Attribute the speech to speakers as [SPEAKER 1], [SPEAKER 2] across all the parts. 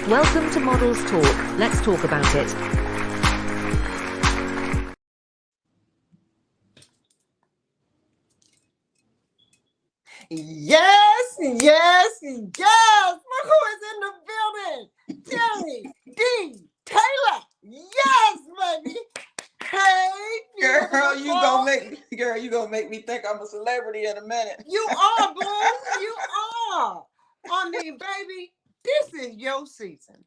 [SPEAKER 1] Welcome to Models Talk. Let's talk about it.
[SPEAKER 2] Yes, yes, yes. Look who is in the building. Tammy D Taylor. Yes, baby. Hey,
[SPEAKER 3] Girl,
[SPEAKER 2] beautiful.
[SPEAKER 3] you gonna make me think I'm a celebrity in a minute.
[SPEAKER 2] You are, boo. You are. I mean, baby, this is your season.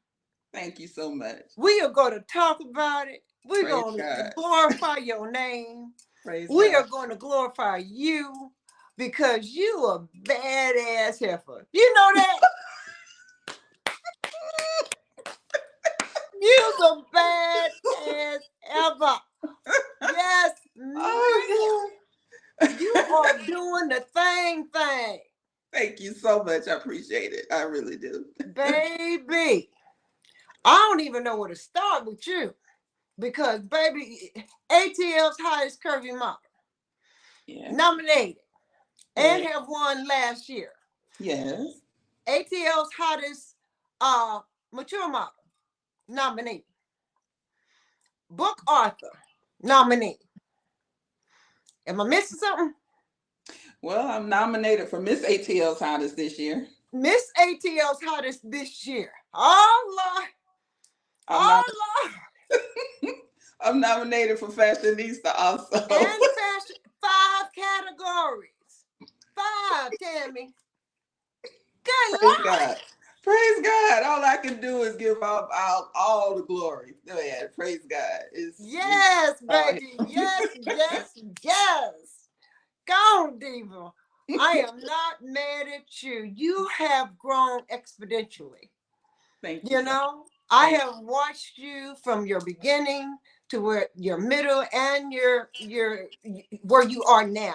[SPEAKER 3] Thank you so much.
[SPEAKER 2] We are going to talk about it. We're
[SPEAKER 3] Praise
[SPEAKER 2] going to
[SPEAKER 3] God.
[SPEAKER 2] glorify your name.
[SPEAKER 3] Praise
[SPEAKER 2] We
[SPEAKER 3] God.
[SPEAKER 2] are going to glorify you because you a badass heifer. You know that? You the badass ever. Yes,
[SPEAKER 3] Oh,
[SPEAKER 2] ma'am. You are doing the thing.
[SPEAKER 3] thank you so much. I appreciate it. I really do.
[SPEAKER 2] Baby, I don't even know where to start with you because, baby, ATL's highest curvy model, nominated and have won last year.
[SPEAKER 3] Yes.
[SPEAKER 2] ATL's hottest mature model, nominee. Book author, nominee. Am I missing something?
[SPEAKER 3] Well, I'm nominated for Miss ATL's Hottest this year.
[SPEAKER 2] Miss ATL's hottest this year. Oh, Lord.
[SPEAKER 3] I'm nominated for Fashionista also.
[SPEAKER 2] And fashion, 5 categories. 5, Tammy. Good
[SPEAKER 3] Praise
[SPEAKER 2] Lord.
[SPEAKER 3] God. Praise God. All I can do is give all the glory. Yeah, praise God.
[SPEAKER 2] Yes, baby. Yes. Go on, Diva. I am not mad at you. You have grown exponentially.
[SPEAKER 3] Thank you.
[SPEAKER 2] You know, I have watched you from your beginning to where your middle and your where you are now.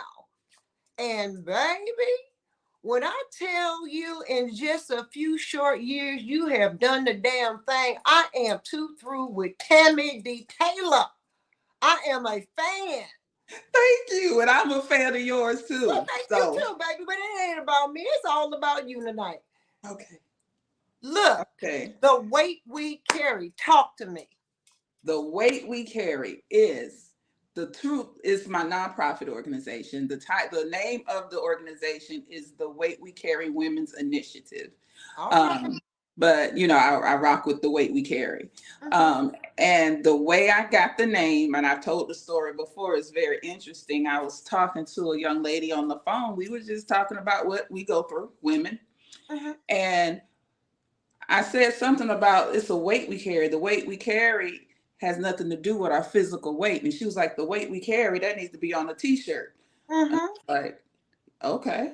[SPEAKER 2] And baby, when I tell you in just a few short years you have done the damn thing, I am too through with Tammy D Taylor. I am a fan.
[SPEAKER 3] Thank you. And I'm a fan of yours too.
[SPEAKER 2] Well, thank you too, baby. But it ain't about me. It's all about you tonight.
[SPEAKER 3] Okay.
[SPEAKER 2] Look, the weight we carry. Talk to me.
[SPEAKER 3] The weight we carry is the truth. Is my nonprofit organization. The name of the organization is the Weight We Carry Women's Initiative. But you know, I rock with the weight we carry. And the way I got the name, and I've told the story before, is very interesting. I was talking to a young lady on the phone. We were just talking about what we go through, women. And I said something about it's a weight we carry. The weight we carry has nothing to do with our physical weight. And she was like, the weight we carry, that needs to be on a t-shirt. Like, okay.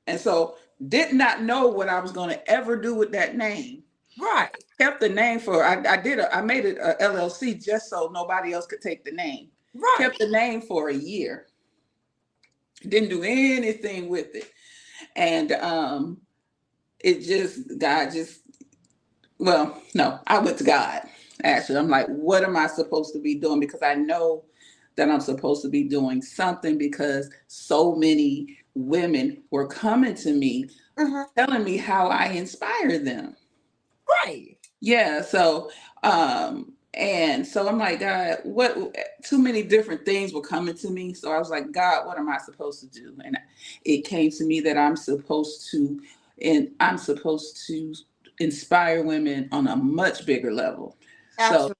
[SPEAKER 3] And so did not know what I was going to ever do with that name.
[SPEAKER 2] Right.
[SPEAKER 3] Kept the name for, I made it a LLC just so nobody else could take the name.
[SPEAKER 2] Right.
[SPEAKER 3] Kept the name for a year. Didn't do anything with it. And I went to God. Actually, I'm like, what am I supposed to be doing? Because I know that I'm supposed to be doing something because so many women were coming to me telling me how I inspire them.
[SPEAKER 2] Right.
[SPEAKER 3] Yeah. So, and so I'm like, God, what, too many different things were coming to me. So I was like, God, what am I supposed to do? And it came to me that I'm supposed to inspire women on a much bigger level. Absolutely.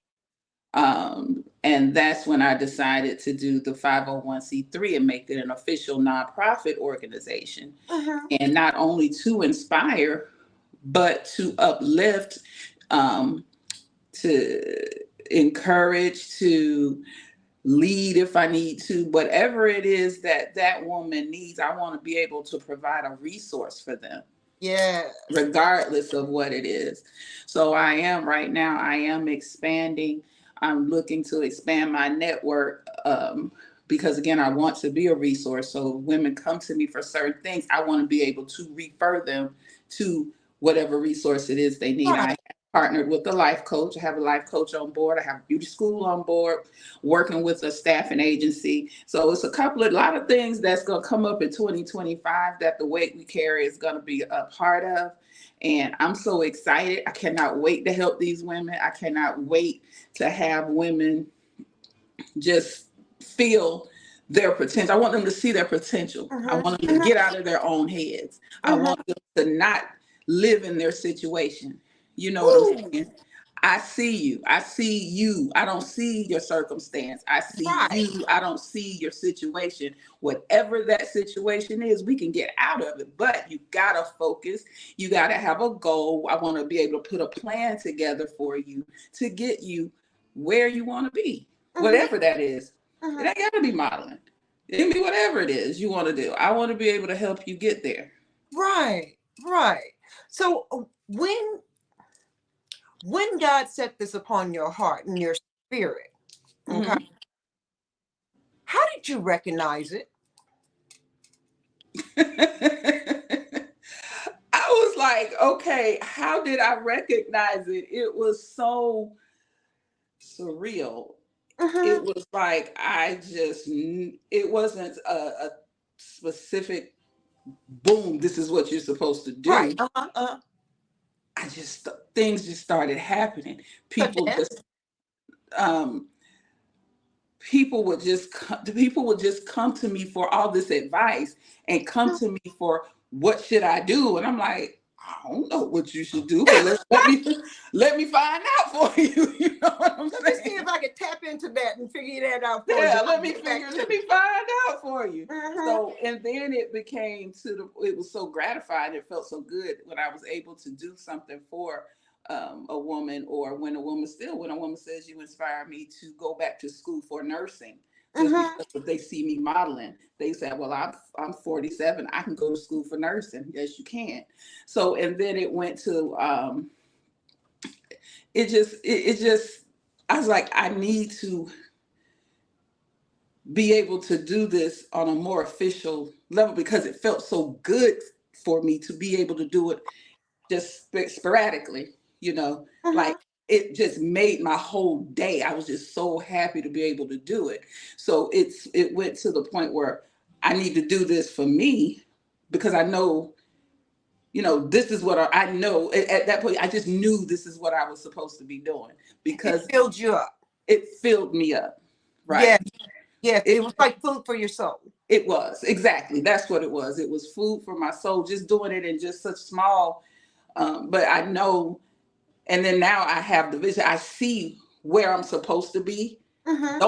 [SPEAKER 3] So, and that's when I decided to do the 501c3 and make it an official nonprofit organization. And not only to inspire, but to uplift, to encourage, to lead if I need to, whatever it is that woman needs, I want to be able to provide a resource for them. Yeah. Regardless of what it is. So I am expanding. I'm looking to expand my network because again, I want to be a resource. So women come to me for certain things. I want to be able to refer them to whatever resource it is they need. Right. partnered with a life coach. I have a life coach on board. I have a beauty school on board, working with a staffing agency. So it's a lot of things that's going to come up in 2025 that the weight we carry is going to be a part of. And I'm so excited. I cannot wait to help these women. I cannot wait to have women just feel their potential. I want them to see their potential. I want them to get out of their own heads. I want them to not live in their situation. You know what I'm saying? I see you. I see you. I don't see your circumstance. I see you. I don't see your situation. Whatever that situation is, we can get out of it. But you got to focus. You got to have a goal. I want to be able to put a plan together for you to get you where you want to be, whatever that is. It ain't got to be modeling. It can be whatever it is you want to do. I want to be able to help you get there.
[SPEAKER 2] Right. So when God set this upon your heart and your spirit, okay, how did you recognize it?
[SPEAKER 3] I was like, okay, how did I recognize it? It was so surreal. It was like it wasn't a specific boom, this is what you're supposed to do.
[SPEAKER 2] Right.
[SPEAKER 3] Things just started happening. People would just come to me for all this advice and come to me for what should I do, and I'm like, I don't know what you should do, but let me find out for you. You know what I'm saying?
[SPEAKER 2] Let me see if I can tap into that and figure that out for you.
[SPEAKER 3] Let me find out for you. So, and then it became it was so gratifying. It felt so good when I was able to do something for a woman, or when a woman says, you inspire me to go back to school for nursing. Just because if they see me modeling, they say, well, I'm 47, I can go to school for nursing. Yes, you can. So, and then it went to, I was like, I need to be able to do this on a more official level, because it felt so good for me to be able to do it just sporadically, like it just made my whole day. I was just so happy to be able to do it. So it went to the point where I need to do this for me, because I know, this is what I know. At that point, I just knew this is what I was supposed to be doing, because
[SPEAKER 2] it filled you up.
[SPEAKER 3] It filled me up. Right.
[SPEAKER 2] Yes. It was like food for your soul.
[SPEAKER 3] It was. Exactly. That's what it was. It was food for my soul, just doing it in just such small, but I know. And then now I have the vision. I see where I'm supposed to be. I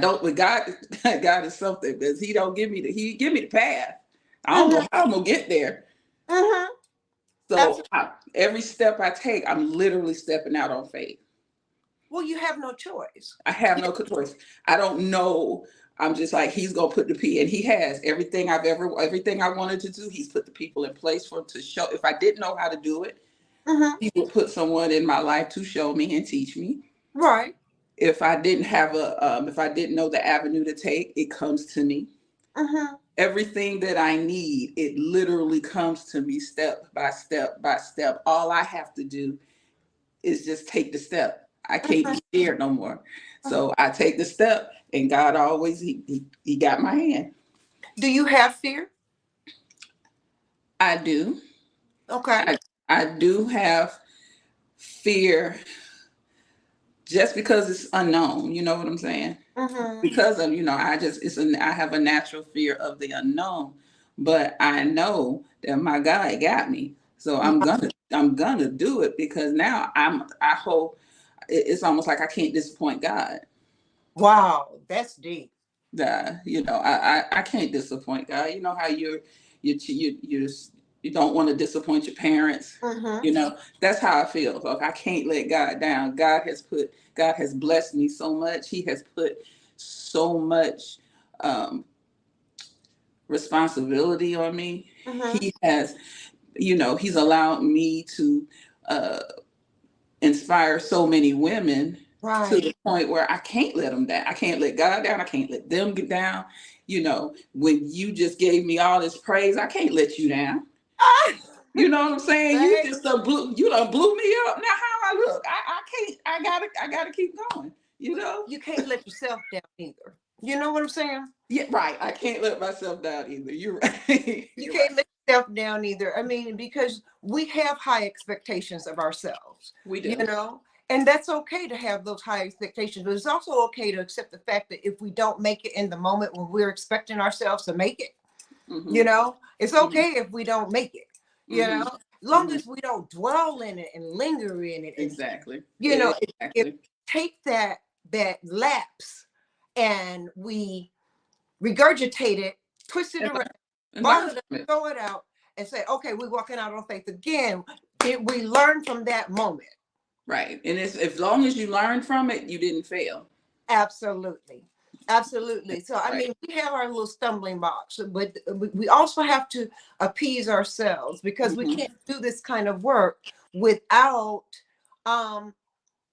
[SPEAKER 3] don't, with God, God is something, because he give me the path. I don't know how I'm going to get there. So every step I take, I'm literally stepping out on faith.
[SPEAKER 2] Well, you have no choice.
[SPEAKER 3] I have no choice. I don't know. I'm just like, he's going to put the P, and he has everything I wanted to do. He's put the people in place to show. If I didn't know how to do it, he would put someone in my life to show me and teach me.
[SPEAKER 2] Right.
[SPEAKER 3] If I didn't have if I didn't know the avenue to take, it comes to me. Everything that I need, it literally comes to me step by step by step. All I have to do is just take the step. I can't be scared no more. So I take the step, and God always, he got my hand.
[SPEAKER 2] Do you have fear?
[SPEAKER 3] I do.
[SPEAKER 2] Okay.
[SPEAKER 3] I do have fear, just because it's unknown. You know what I'm saying? Because of, I have a natural fear of the unknown, but I know that my God got me. So I'm gonna do it, because now I hope it's almost like I can't disappoint God.
[SPEAKER 2] Wow, that's deep.
[SPEAKER 3] I can't disappoint God. You know how you don't want to disappoint your parents. That's how I feel. Like, I can't let God down. God has blessed me so much. He has put so much responsibility on me. He has, he's allowed me to inspire so many women, to the point where I can't let them down. I can't let God down. I can't let them get down. When you just gave me all this praise, I can't let you down. You know what I'm saying?
[SPEAKER 2] Baby,
[SPEAKER 3] You done blew me up. Now how I look? I can't. I gotta keep going. You
[SPEAKER 2] but
[SPEAKER 3] know?
[SPEAKER 2] you can't let yourself down either. You know what I'm saying?
[SPEAKER 3] Yeah, right. I can't let myself down either. You're right.
[SPEAKER 2] You
[SPEAKER 3] You're
[SPEAKER 2] can't
[SPEAKER 3] right.
[SPEAKER 2] let yourself down either. I mean, because we have high expectations of ourselves,
[SPEAKER 3] We
[SPEAKER 2] you
[SPEAKER 3] do.
[SPEAKER 2] know, and that's okay to have those high expectations, but it's also okay to accept the fact that if we don't make it in the moment when we're expecting ourselves to make it,
[SPEAKER 3] Mm-hmm.
[SPEAKER 2] it's
[SPEAKER 3] Mm-hmm.
[SPEAKER 2] okay if we don't make it,
[SPEAKER 3] Mm-hmm.
[SPEAKER 2] long
[SPEAKER 3] Mm-hmm.
[SPEAKER 2] as we don't dwell in it and linger in it and,
[SPEAKER 3] Exactly.
[SPEAKER 2] if
[SPEAKER 3] Exactly.
[SPEAKER 2] take that lapse and we regurgitate it, twist it
[SPEAKER 3] And,
[SPEAKER 2] around,
[SPEAKER 3] and
[SPEAKER 2] ball
[SPEAKER 3] learn
[SPEAKER 2] it up,
[SPEAKER 3] from it.
[SPEAKER 2] throw it out, and say, okay, we're walking out on faith again. Did we learn from that moment?
[SPEAKER 3] Right. And it's as long as you learn from it, you didn't fail.
[SPEAKER 2] Absolutely. Absolutely. So, I
[SPEAKER 3] Right.
[SPEAKER 2] mean, we have our little stumbling blocks, but we also have to appease ourselves because we
[SPEAKER 3] Mm-hmm.
[SPEAKER 2] can't do this kind of work without um,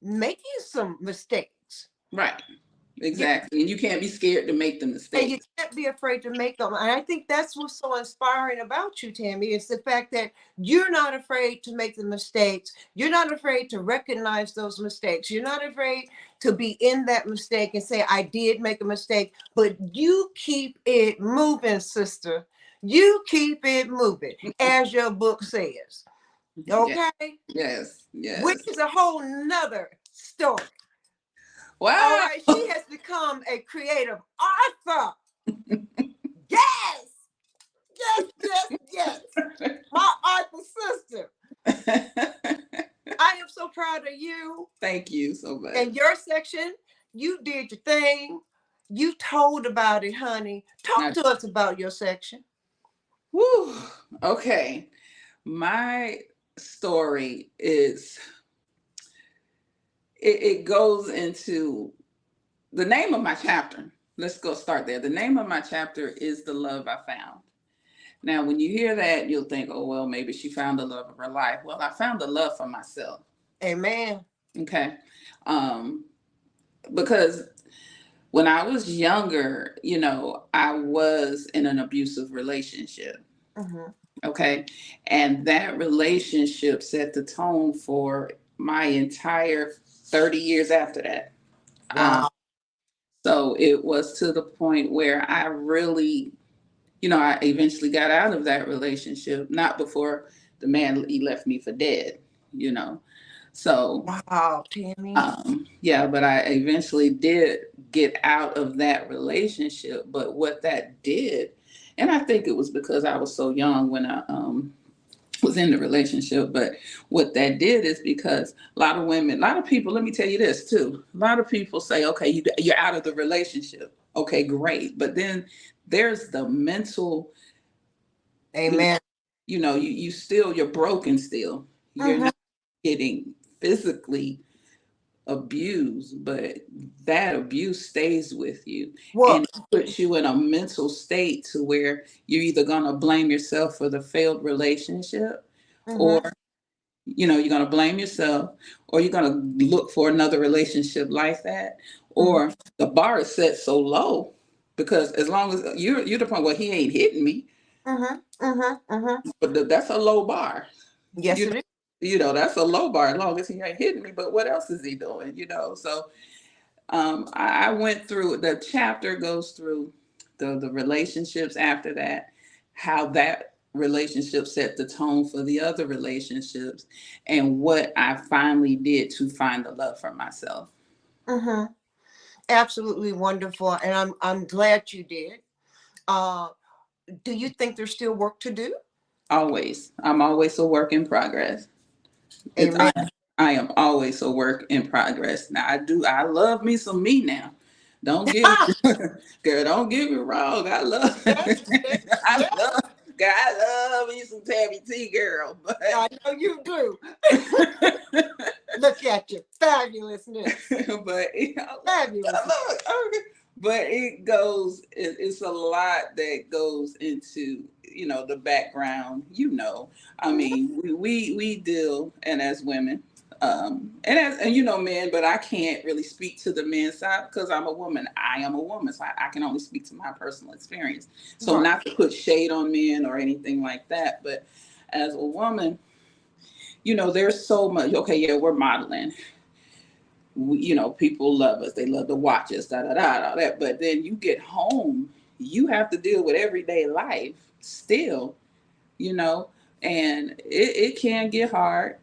[SPEAKER 2] making some mistakes.
[SPEAKER 3] Right.
[SPEAKER 2] You
[SPEAKER 3] Exactly. And you can't be scared to make the
[SPEAKER 2] And you
[SPEAKER 3] mistakes.
[SPEAKER 2] can't be afraid to make them. And I think that's what's so inspiring about you, Tammy. It's the fact that you're not afraid to make the mistakes. You're not afraid to recognize those mistakes. You're not afraid to be in that mistake and say, I did make a mistake. But you keep it moving, sister. You keep it moving, as your book says.
[SPEAKER 3] Yeah.
[SPEAKER 2] Okay?
[SPEAKER 3] Yes.
[SPEAKER 2] Which
[SPEAKER 3] Yes.
[SPEAKER 2] is a whole nother story. All
[SPEAKER 3] Wow.
[SPEAKER 2] right. She has become a creative author. Yes. Yes, yes, yes. My Arthur sister. I am so proud of you
[SPEAKER 3] Thank you so much.
[SPEAKER 2] and your section. You did your thing. You told about it, honey. Talk
[SPEAKER 3] Now,
[SPEAKER 2] to us about your section.
[SPEAKER 3] whew, okay. My story is it goes into the name of my chapter. Let's go start there. The name of my chapter is The Love I Found. Now, when you hear that, you'll think, oh, well, maybe she found the love of her life. Well, I found the love for myself.
[SPEAKER 2] Amen.
[SPEAKER 3] Okay. Um, because when I was younger, I was in an abusive relationship.
[SPEAKER 2] Mm-hmm.
[SPEAKER 3] Okay. And that relationship set the tone for my entire 30 years after that. Um,
[SPEAKER 2] Wow.
[SPEAKER 3] so it was to the point where I really, I eventually got out of that relationship, not before the man he left me for dead, you know. So
[SPEAKER 2] Wow, Tammy.
[SPEAKER 3] yeah, but I eventually did get out of that relationship. But what that did, and I think it was because I was so young when I was in the relationship, but what that did is because a lot of women, a lot of people, let me tell you this too. A lot of people say, okay, you're out of the relationship. Okay, great. But then there's the mental, you know,
[SPEAKER 2] Amen.
[SPEAKER 3] you're broken still. You're
[SPEAKER 2] Mm-hmm.
[SPEAKER 3] not getting physically abused, but that abuse stays with you
[SPEAKER 2] Well,
[SPEAKER 3] and it puts you in a mental state to where you're either going to blame yourself for the failed relationship, or
[SPEAKER 2] mm-hmm.
[SPEAKER 3] you're going to blame yourself, or you're going to look for another relationship like that,
[SPEAKER 2] Mm-hmm.
[SPEAKER 3] or the bar is set so low because as long as you're the point where he ain't hitting me,
[SPEAKER 2] Mm-hmm. Mm-hmm. Mm-hmm.
[SPEAKER 3] but that's a low bar.
[SPEAKER 2] Yes,
[SPEAKER 3] you
[SPEAKER 2] it is.
[SPEAKER 3] that's a low bar as long as he ain't hitting me, but what else is he doing, so I went through, the chapter goes through the relationships after that, how that relationship set the tone for the other relationships, and what I finally did to find the love for myself.
[SPEAKER 2] Mm-hmm. Absolutely wonderful. And I'm glad you did. Uh, do you think there's still work to do?
[SPEAKER 3] Always. I'm always a work in progress. It's
[SPEAKER 2] Amen.
[SPEAKER 3] I am always a work in progress. Now I love me some me now. Don't get me girl, don't get me wrong. I love
[SPEAKER 2] Yes, yes,
[SPEAKER 3] I
[SPEAKER 2] yes.
[SPEAKER 3] love girl, I love me some Tammy T girl.
[SPEAKER 2] I know you do. Look at you. Fabulousness.
[SPEAKER 3] But
[SPEAKER 2] Fabulous.
[SPEAKER 3] look, okay. But it's a lot that goes into, the background, I mean, we deal, and as women, and men, but I can't really speak to the men's side because I'm a woman. I am a woman, so I can only speak to my personal experience. So
[SPEAKER 2] Right.
[SPEAKER 3] not to put shade on men or anything like that, but as a woman, there's so much. Okay, yeah, we're modeling. People love us. They love to watch us, da da da, all that. But then you get home, you have to deal with everyday life still, you know, and it can get hard.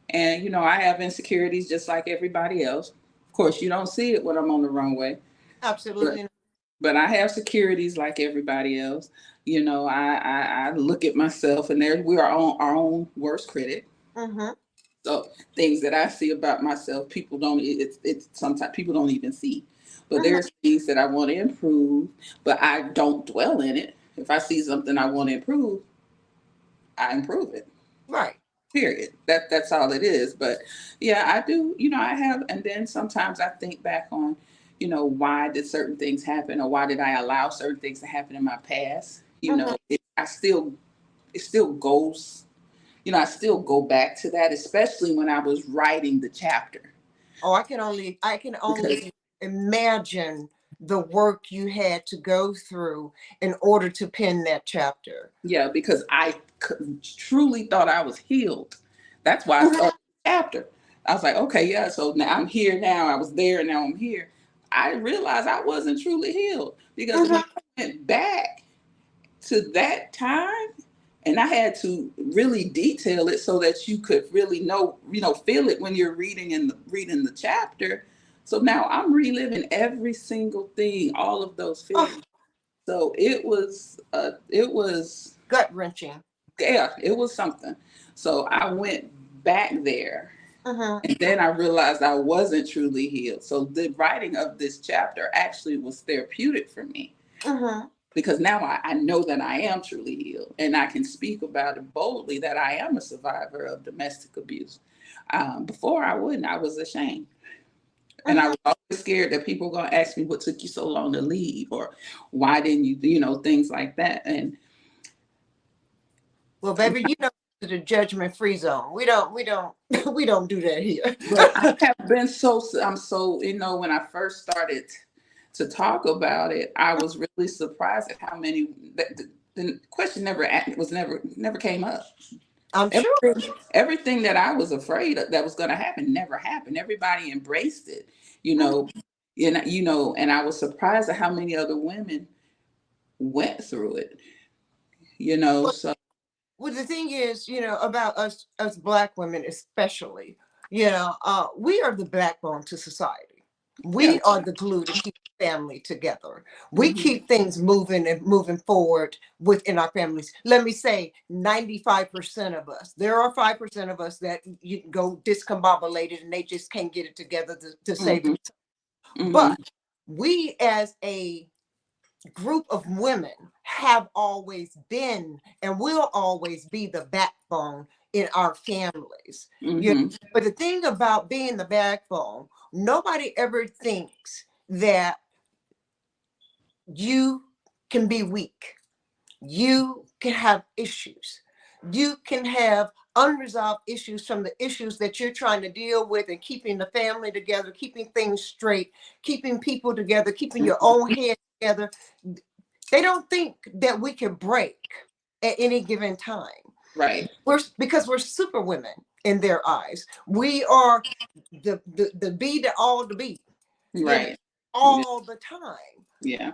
[SPEAKER 3] And, I have insecurities just like everybody else. Of course, you don't see it when I'm on the runway, but,
[SPEAKER 2] Absolutely.
[SPEAKER 3] but I have securities like everybody else. I look at myself, and we're our own worst critic.
[SPEAKER 2] Mm-hmm.
[SPEAKER 3] So things that I see about myself, people don't. It's sometimes people don't even see. But
[SPEAKER 2] Mm-hmm.
[SPEAKER 3] there's things that I want to improve, but I don't dwell in it. If I see something I want to improve, I improve it.
[SPEAKER 2] Right.
[SPEAKER 3] Period. That's all it is. But yeah, I do. I have, and then sometimes I think back on, why did certain things happen, or why did I allow certain things to happen in my past?
[SPEAKER 2] Mm-hmm.
[SPEAKER 3] It still goes. I still go back to that, especially when I was writing the chapter.
[SPEAKER 2] Oh, I can only
[SPEAKER 3] Because
[SPEAKER 2] imagine the work you had to go through in order to pen that chapter.
[SPEAKER 3] yeah, because I truly thought I was healed. That's why I
[SPEAKER 2] Mhm.
[SPEAKER 3] started the chapter. I was like, okay, yeah, so now I'm here now. I was there, now I'm here. I realized I wasn't truly healed because when
[SPEAKER 2] Mhm.
[SPEAKER 3] I went back to that time, and I had to really detail it so that you could really know, feel it when you're reading the chapter. So now I'm reliving every single thing, all of those
[SPEAKER 2] Oh,
[SPEAKER 3] feelings. So it was
[SPEAKER 2] gut wrenching.
[SPEAKER 3] yeah, it was something. So I went back there,
[SPEAKER 2] Mm-hmm.
[SPEAKER 3] and then I realized I wasn't truly healed. So the writing of this chapter actually was therapeutic for me
[SPEAKER 2] Mm-hmm.
[SPEAKER 3] because now I know that I am truly healed, and I can speak about it boldly that I am a survivor of domestic abuse. Before I wouldn't, I was ashamed. And I
[SPEAKER 2] Mm-hmm.
[SPEAKER 3] was always scared that people were going to ask me what took you so long to leave, or why didn't you, things like that. And
[SPEAKER 2] Well, baby, to the judgment-free zone. We don't, we don't do that here.
[SPEAKER 3] but I have been I'm so, when I first started to talk about it, I was really surprised at how many, the question never came up.
[SPEAKER 2] I'm sure.
[SPEAKER 3] Everything that I was afraid of that was going to happen never happened. Everybody embraced it, you
[SPEAKER 2] Mhm.
[SPEAKER 3] know, and I was surprised at how many other women went through it,
[SPEAKER 2] Well,
[SPEAKER 3] so
[SPEAKER 2] well, the thing is, about us Black women especially, we are the backbone to society.
[SPEAKER 3] yeah.
[SPEAKER 2] We are the glue to keep family together. We
[SPEAKER 3] Hmm.
[SPEAKER 2] keep things moving and moving forward within our families. Let me say 95% of us. There are 5% of us that you can go discombobulated and they just can't get it together to save
[SPEAKER 3] Hmm.
[SPEAKER 2] them.
[SPEAKER 3] Hmm.
[SPEAKER 2] But we as a group of women have always been and will always be the backbone in our families. You know,
[SPEAKER 3] Hmm.
[SPEAKER 2] but the thing about being the backbone, nobody ever thinks that you can be weak. You can have issues. You can have unresolved issues from the issues that you're trying to deal with and keeping the family together, keeping things straight, keeping people together, keeping your own head together. They don't think that we can break at any given time.
[SPEAKER 3] Right.
[SPEAKER 2] Because we're super women in their eyes. We are the be to all the be, you know,
[SPEAKER 3] Right. Yeah.
[SPEAKER 2] all the time,
[SPEAKER 3] Yeah.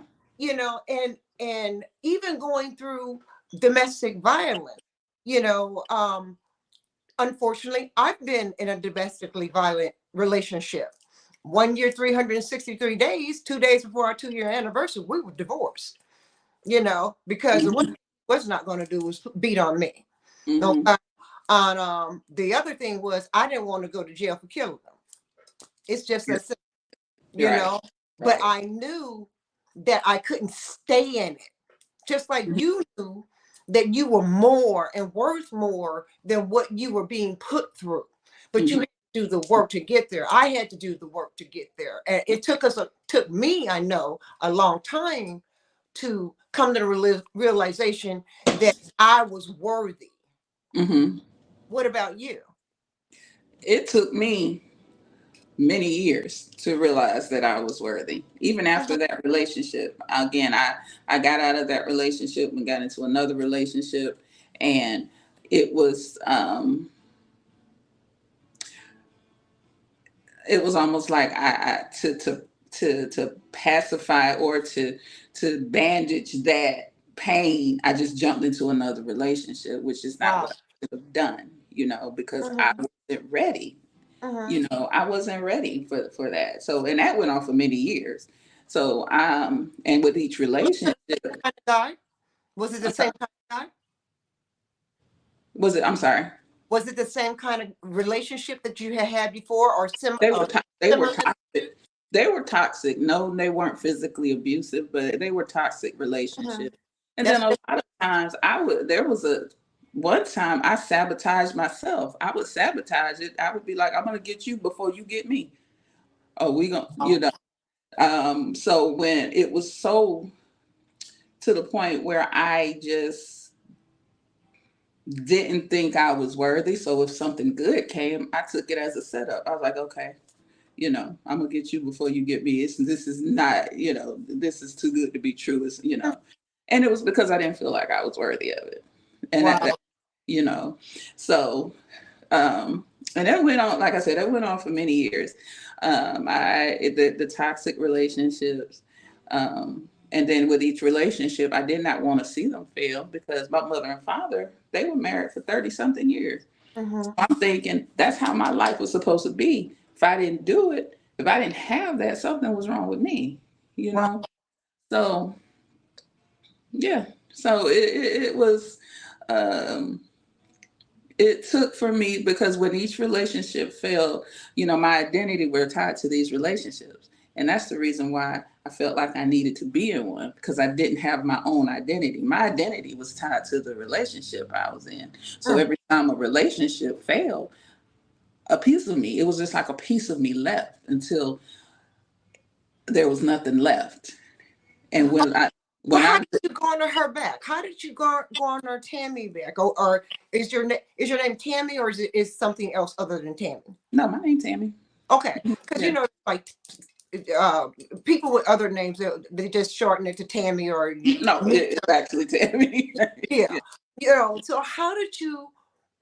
[SPEAKER 2] and even going through domestic violence, you know, um, unfortunately, I've been in a domestically violent relationship. 1 year, 363 days, 2 days before our 2 year anniversary, we were divorced, because what
[SPEAKER 3] Hmm.
[SPEAKER 2] he was not going to do was beat on me.
[SPEAKER 3] Hmm.
[SPEAKER 2] Okay. And the other thing was I didn't want to go to jail for killing them. It's just
[SPEAKER 3] Yeah.
[SPEAKER 2] that simple, you
[SPEAKER 3] Right.
[SPEAKER 2] know. But
[SPEAKER 3] Right.
[SPEAKER 2] I knew that I couldn't stay in it. Just like you knew that you were more and worth more than what you were being put through. But you
[SPEAKER 3] Hmm.
[SPEAKER 2] had to do the work to get there. I had to do the work to get there. And it took me, I know, a long time to come to the realization that I was worthy.
[SPEAKER 3] Hmm.
[SPEAKER 2] What about you?
[SPEAKER 3] It took me many years to realize that I was worthy. Even
[SPEAKER 2] Mhm.
[SPEAKER 3] after that relationship, again, I got out of that relationship and got into another relationship, and it was almost like I to pacify or to bandage that pain, I just jumped into another relationship, which is not
[SPEAKER 2] Wow.
[SPEAKER 3] what I should have done, because I
[SPEAKER 2] Mm-hmm.
[SPEAKER 3] wasn't ready.
[SPEAKER 2] Mm-hmm.
[SPEAKER 3] I wasn't ready for that. So, and that went on for many years. So, and with each relationship,
[SPEAKER 2] Kind of guy? Was it the
[SPEAKER 3] I'm
[SPEAKER 2] same
[SPEAKER 3] sorry,
[SPEAKER 2] kind of guy?
[SPEAKER 3] was it? I'm sorry.
[SPEAKER 2] Was it the same kind of relationship that you had had before, or
[SPEAKER 3] They were
[SPEAKER 2] similar?
[SPEAKER 3] toxic. They were toxic. No, they weren't physically abusive, but they were toxic
[SPEAKER 2] Mhm.
[SPEAKER 3] relationships. And then
[SPEAKER 2] That's
[SPEAKER 3] a lot of times there was one time I sabotaged myself. I would sabotage it. I would be like, I'm gonna get you before you get me. Oh, we gonna, so when it was so to the point where I just didn't think I was worthy. So if something good came, I took it as a setup. I was like, okay, I'm gonna get you before you get me. This is not, this is too good to be true. And it was because I didn't feel like I was worthy of it. And
[SPEAKER 2] wow.
[SPEAKER 3] you know, so, and that went on, like I said, that went on for many years. The toxic relationships, and then with each relationship, I did not want to see them fail because my mother and father, they were married for 30 something years.
[SPEAKER 2] Mm-hmm.
[SPEAKER 3] I'm thinking that's how my life was supposed to be. If I didn't do it, if I didn't have that, something was wrong with me, you
[SPEAKER 2] Wow.
[SPEAKER 3] know? So, yeah. So it was, um, it took for me because when each relationship failed, my identity were tied to these relationships. And that's the reason why I felt like I needed to be in one because I didn't have my own identity. My identity was tied to the relationship I was in. So
[SPEAKER 2] Mm.
[SPEAKER 3] every time a relationship failed, a piece of me, it was just like a piece of me left until there was nothing left. And
[SPEAKER 2] Well,
[SPEAKER 3] when
[SPEAKER 2] how
[SPEAKER 3] I,
[SPEAKER 2] did you garner her back? How did you garner Tammy back? Or is your name Tammy, or is something else other than Tammy?
[SPEAKER 3] no, my name's Tammy.
[SPEAKER 2] Okay, because
[SPEAKER 3] Yeah.
[SPEAKER 2] like uh, people with other names, they just shorten it to Tammy or
[SPEAKER 3] No, it's actually Tammy.
[SPEAKER 2] yeah.
[SPEAKER 3] Yeah.
[SPEAKER 2] So how did you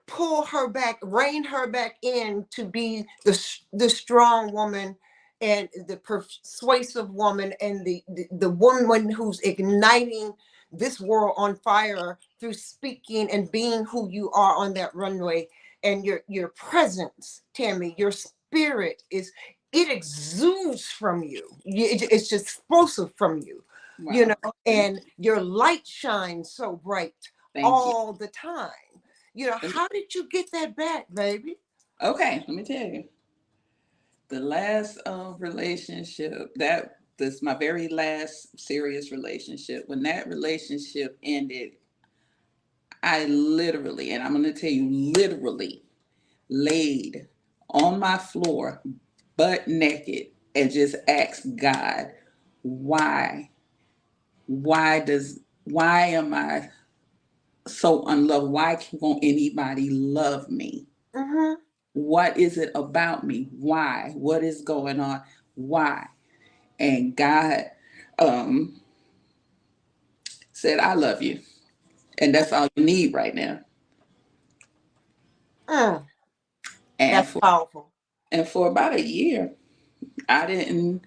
[SPEAKER 2] pull her back, rein her back in to be the strong woman and the persuasive woman and the woman who's igniting this world on fire through speaking and being who you are on that runway, and your presence, Tammy, your spirit it exudes from you. It's just explosive from you,
[SPEAKER 3] Wow.
[SPEAKER 2] and your light shines so bright
[SPEAKER 3] Thank you.
[SPEAKER 2] all the time.
[SPEAKER 3] Let me-
[SPEAKER 2] How did you get that back, baby?
[SPEAKER 3] Okay, let me tell you. The last relationship that this my very last serious relationship. When that relationship ended, I literally, and I'm going to tell you, literally laid on my floor, butt naked, and just asked God, why? Why am I so unloved? Why won't anybody love me?
[SPEAKER 2] Mm-hmm.
[SPEAKER 3] What is it about me? Why? What is going on? Why? And God um, said, I love you. And that's all you need right now.
[SPEAKER 2] Mm,
[SPEAKER 3] And
[SPEAKER 2] that's powerful.
[SPEAKER 3] for about a year, I didn't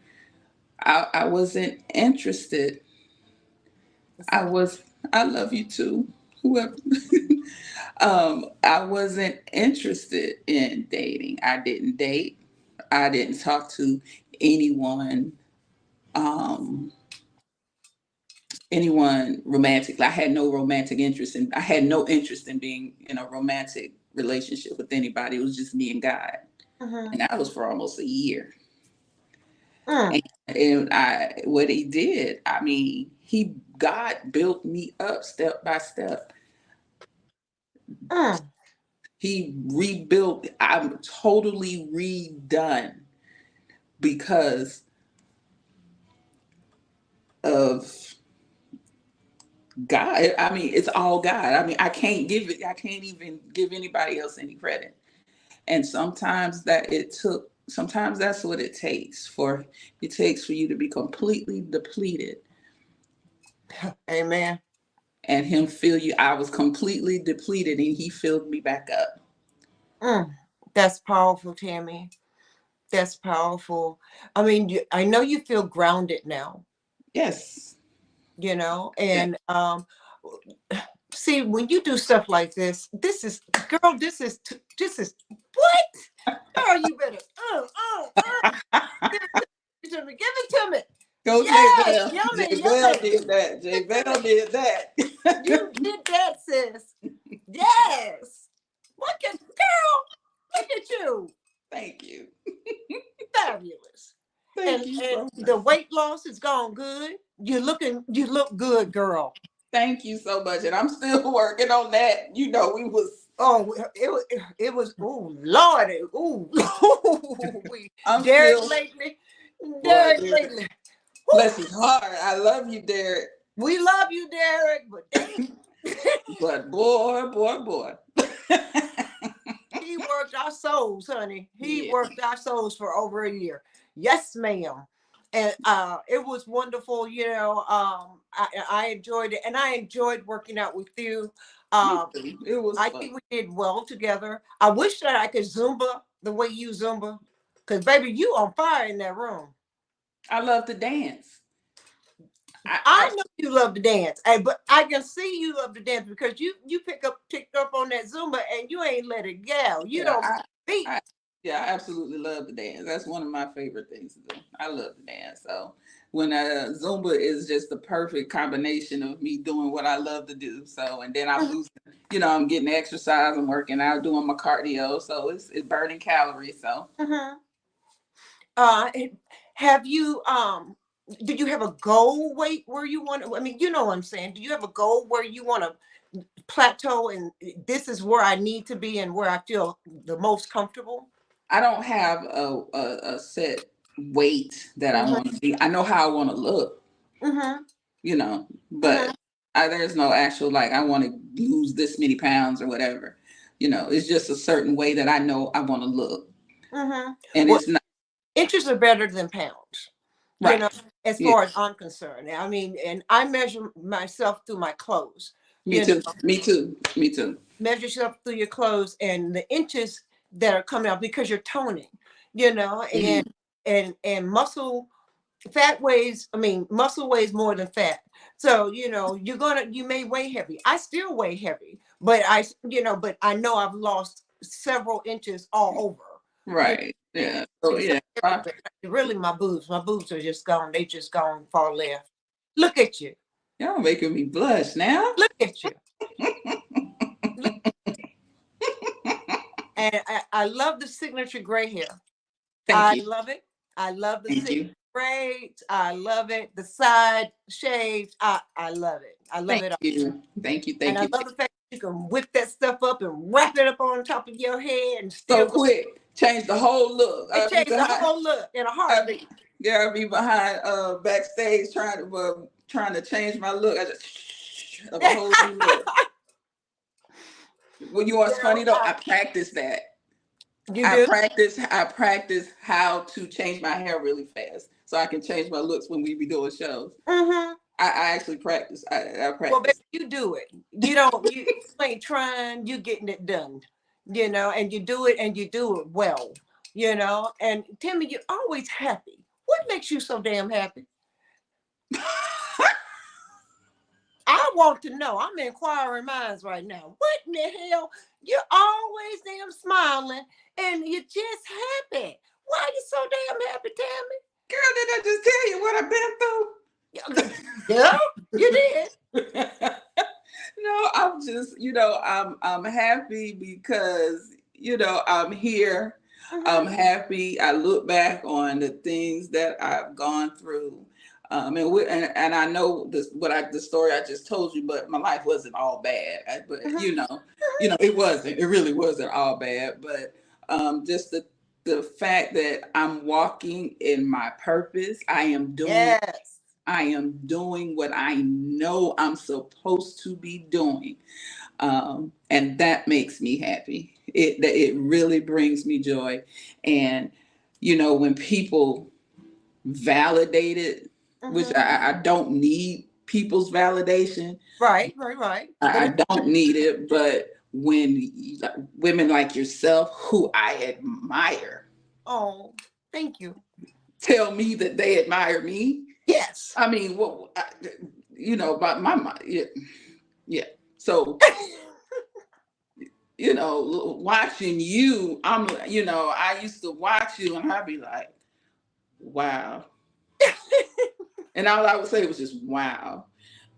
[SPEAKER 3] I wasn't interested.
[SPEAKER 2] It's
[SPEAKER 3] I
[SPEAKER 2] okay.
[SPEAKER 3] was I love you too. Whoever I wasn't interested in dating. I didn't date. I didn't talk to anyone um anyone romantic. I had no romantic interest in I had no interest in being in a romantic relationship with anybody. It was just me and God.
[SPEAKER 2] Mm-hmm.
[SPEAKER 3] And that was for almost a year.
[SPEAKER 2] Mm,
[SPEAKER 3] And I what he did, I mean, God built me up step by step.
[SPEAKER 2] mm,
[SPEAKER 3] He rebuilt, I'm totally redone because of God. I mean, it's all God. I mean, I can't even give anybody else any credit. And sometimes that's what it takes for you to be completely depleted.
[SPEAKER 2] amen.
[SPEAKER 3] and him fill you. I was completely depleted and he filled me back up.
[SPEAKER 2] That's powerful, Tammy. That's powerful. I mean, I know you feel grounded now,
[SPEAKER 3] Yes. Yeah.
[SPEAKER 2] and see, when you do stuff like this is, girl, this is what? Girl, you better, give it to me, give it to me.
[SPEAKER 3] Go J
[SPEAKER 2] Yes,
[SPEAKER 3] Bell. J
[SPEAKER 2] yummy,
[SPEAKER 3] Bell
[SPEAKER 2] yummy.
[SPEAKER 3] did that. J Bell did that.
[SPEAKER 2] You did that, sis. Yes. Look at, girl, look at you.
[SPEAKER 3] Thank you.
[SPEAKER 2] Fabulous.
[SPEAKER 3] Thank you
[SPEAKER 2] And
[SPEAKER 3] so
[SPEAKER 2] the
[SPEAKER 3] much.
[SPEAKER 2] weight loss is gone good. You look good, girl.
[SPEAKER 3] Thank you so much. And I'm still working on that. You know, we was
[SPEAKER 2] Oh, it was. Oh Lord, oh, we
[SPEAKER 3] I'm
[SPEAKER 2] Derek
[SPEAKER 3] still
[SPEAKER 2] lately,
[SPEAKER 3] boy,
[SPEAKER 2] Derek
[SPEAKER 3] Derek.
[SPEAKER 2] lately.
[SPEAKER 3] Bless his heart. I love you, Derek.
[SPEAKER 2] We love you, Derek, but
[SPEAKER 3] But boy.
[SPEAKER 2] he worked our souls, honey. He
[SPEAKER 3] Yeah.
[SPEAKER 2] worked our souls for over a year. Yes, ma'am. And it was wonderful. I enjoyed it, and I enjoyed working out with you.
[SPEAKER 3] Me
[SPEAKER 2] Um,
[SPEAKER 3] too. It was
[SPEAKER 2] I
[SPEAKER 3] fun.
[SPEAKER 2] think we did well together. I wish that I could Zumba the way you Zumba, because baby, you on fire in that room.
[SPEAKER 3] I love to dance. I
[SPEAKER 2] I know you love to dance, but I can see you love to dance because you picked up on that Zumba and you ain't let it go. You
[SPEAKER 3] yeah,
[SPEAKER 2] don't beat.
[SPEAKER 3] I yeah, I absolutely love to dance. That's one of my favorite things to do. I love to dance. So when Zumba is just the perfect combination of me doing what I love to do. So and then I'm losing, I'm getting exercise, I'm working out, doing my cardio. So it's burning calories. So
[SPEAKER 2] Mm-hmm. Uh, have you did you have a goal weight where you want to? I mean, you know what I'm saying. Do you have a goal where you want to plateau and this is where I need to be and where I feel the most comfortable?
[SPEAKER 3] I don't have a set weight that I
[SPEAKER 2] Mm-hmm.
[SPEAKER 3] want to be. I know how I want to look,
[SPEAKER 2] Mm-hmm. Mm-hmm.
[SPEAKER 3] but there's no actual like I want to lose this many pounds or whatever. It's just a certain way that I know I want to look,
[SPEAKER 2] Mm-hmm.
[SPEAKER 3] and
[SPEAKER 2] Well,
[SPEAKER 3] it's not
[SPEAKER 2] inches are better than pounds, you
[SPEAKER 3] right.
[SPEAKER 2] know, as
[SPEAKER 3] Yeah,
[SPEAKER 2] far as I'm concerned. I mean, and I measure myself through my clothes,
[SPEAKER 3] me
[SPEAKER 2] you know,
[SPEAKER 3] too. Me too. Me too.
[SPEAKER 2] measure yourself through your clothes and the inches that are coming out because you're toning,
[SPEAKER 3] Mhm.
[SPEAKER 2] and muscle weighs more than fat. So, you may weigh heavy. I still weigh heavy, but but I know I've lost several inches all over. You
[SPEAKER 3] Right.
[SPEAKER 2] know,
[SPEAKER 3] Yeah. So
[SPEAKER 2] it's not
[SPEAKER 3] yeah.
[SPEAKER 2] really my boobs. My boobs are just gone. They just gone far left. Look at you.
[SPEAKER 3] Y'all making me blush now.
[SPEAKER 2] Look at you. Look, and I love the signature gray hair.
[SPEAKER 3] Thank
[SPEAKER 2] I
[SPEAKER 3] you.
[SPEAKER 2] love it. I love the
[SPEAKER 3] Thank
[SPEAKER 2] signature
[SPEAKER 3] you.
[SPEAKER 2] braids. I love it. The side shaves. I love it. I love
[SPEAKER 3] Thank
[SPEAKER 2] it.
[SPEAKER 3] you. Thank you.
[SPEAKER 2] And
[SPEAKER 3] Thank
[SPEAKER 2] I
[SPEAKER 3] you.
[SPEAKER 2] love the fact that you can whip that stuff up and wrap it up on top of your head and still
[SPEAKER 3] So
[SPEAKER 2] go.
[SPEAKER 3] quick. Change the whole look.
[SPEAKER 2] It
[SPEAKER 3] I'll be
[SPEAKER 2] changed the
[SPEAKER 3] behind.
[SPEAKER 2] whole look in a
[SPEAKER 3] I'll be,
[SPEAKER 2] heartbeat.
[SPEAKER 3] yeah, I'll be behind backstage trying to change my look. I just of a whole new look. Well, you know what's
[SPEAKER 2] Girl,
[SPEAKER 3] funny though? I practice that.
[SPEAKER 2] you do?
[SPEAKER 3] I practice how to change my hair really fast so I can change my looks when we be doing shows.
[SPEAKER 2] Mm-hmm.
[SPEAKER 3] I actually practice. I
[SPEAKER 2] Well, baby,
[SPEAKER 3] practice.
[SPEAKER 2] you do it. You ain't trying, you getting it done, and you do it and you do it well, And Timmy, you're always happy. What makes you so damn happy? I want to know. I'm inquiring minds right now. What in the hell? You're always damn smiling and you're just happy. Why are you so damn happy,
[SPEAKER 3] Girl, did I just tell you what I've been
[SPEAKER 2] Tammy? Yeah, you did.
[SPEAKER 3] through? No, I'm just, I'm happy because, I'm here. I'm
[SPEAKER 2] Mm-hmm.
[SPEAKER 3] happy. I look back on the things that I've gone through. And I know the story I just told you, but my life wasn't all bad. But
[SPEAKER 2] Mm-hmm.
[SPEAKER 3] it wasn't. It really wasn't all bad. But just the fact that I'm walking in my purpose,
[SPEAKER 2] Yes.
[SPEAKER 3] I am doing what I know I'm supposed to be doing, and that makes me happy. It really brings me joy, and when people validate it, which
[SPEAKER 2] Mm-hmm.
[SPEAKER 3] I don't need people's validation.
[SPEAKER 2] Right. But
[SPEAKER 3] I don't need it. But when women like yourself, who I admire,
[SPEAKER 2] oh, thank you.
[SPEAKER 3] tell me that they admire me,
[SPEAKER 2] Yes.
[SPEAKER 3] I mean, well, but yeah, yeah. So, watching you, I used to watch you and I'd be like, wow. And all I would say was just, wow.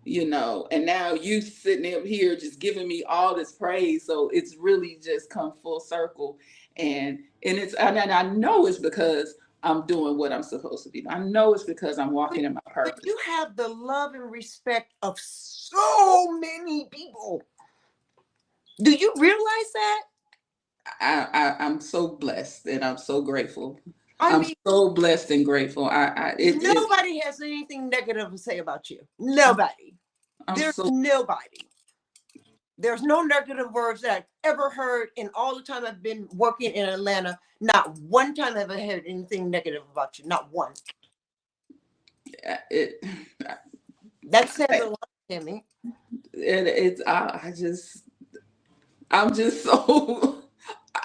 [SPEAKER 3] And now you sitting up here just giving me all this praise. So it's really just come full circle. And I know it's because I'm doing what I'm supposed to be. I know it's because I'm walking in my
[SPEAKER 2] But
[SPEAKER 3] purpose.
[SPEAKER 2] you have the love and respect of so many people. Do you realize that?
[SPEAKER 3] I'm so blessed and I'm so grateful.
[SPEAKER 2] I
[SPEAKER 3] I'm
[SPEAKER 2] mean,
[SPEAKER 3] so blessed and grateful.
[SPEAKER 2] nobody has anything negative to say about you. Nobody.
[SPEAKER 3] I'm
[SPEAKER 2] There's
[SPEAKER 3] so
[SPEAKER 2] nobody. There's no negative words that I've ever heard in all the time I've been working in Atlanta. Not one time have I heard anything negative about you. Not one.
[SPEAKER 3] it.
[SPEAKER 2] That says a lot, Timmy.
[SPEAKER 3] It's I'm just so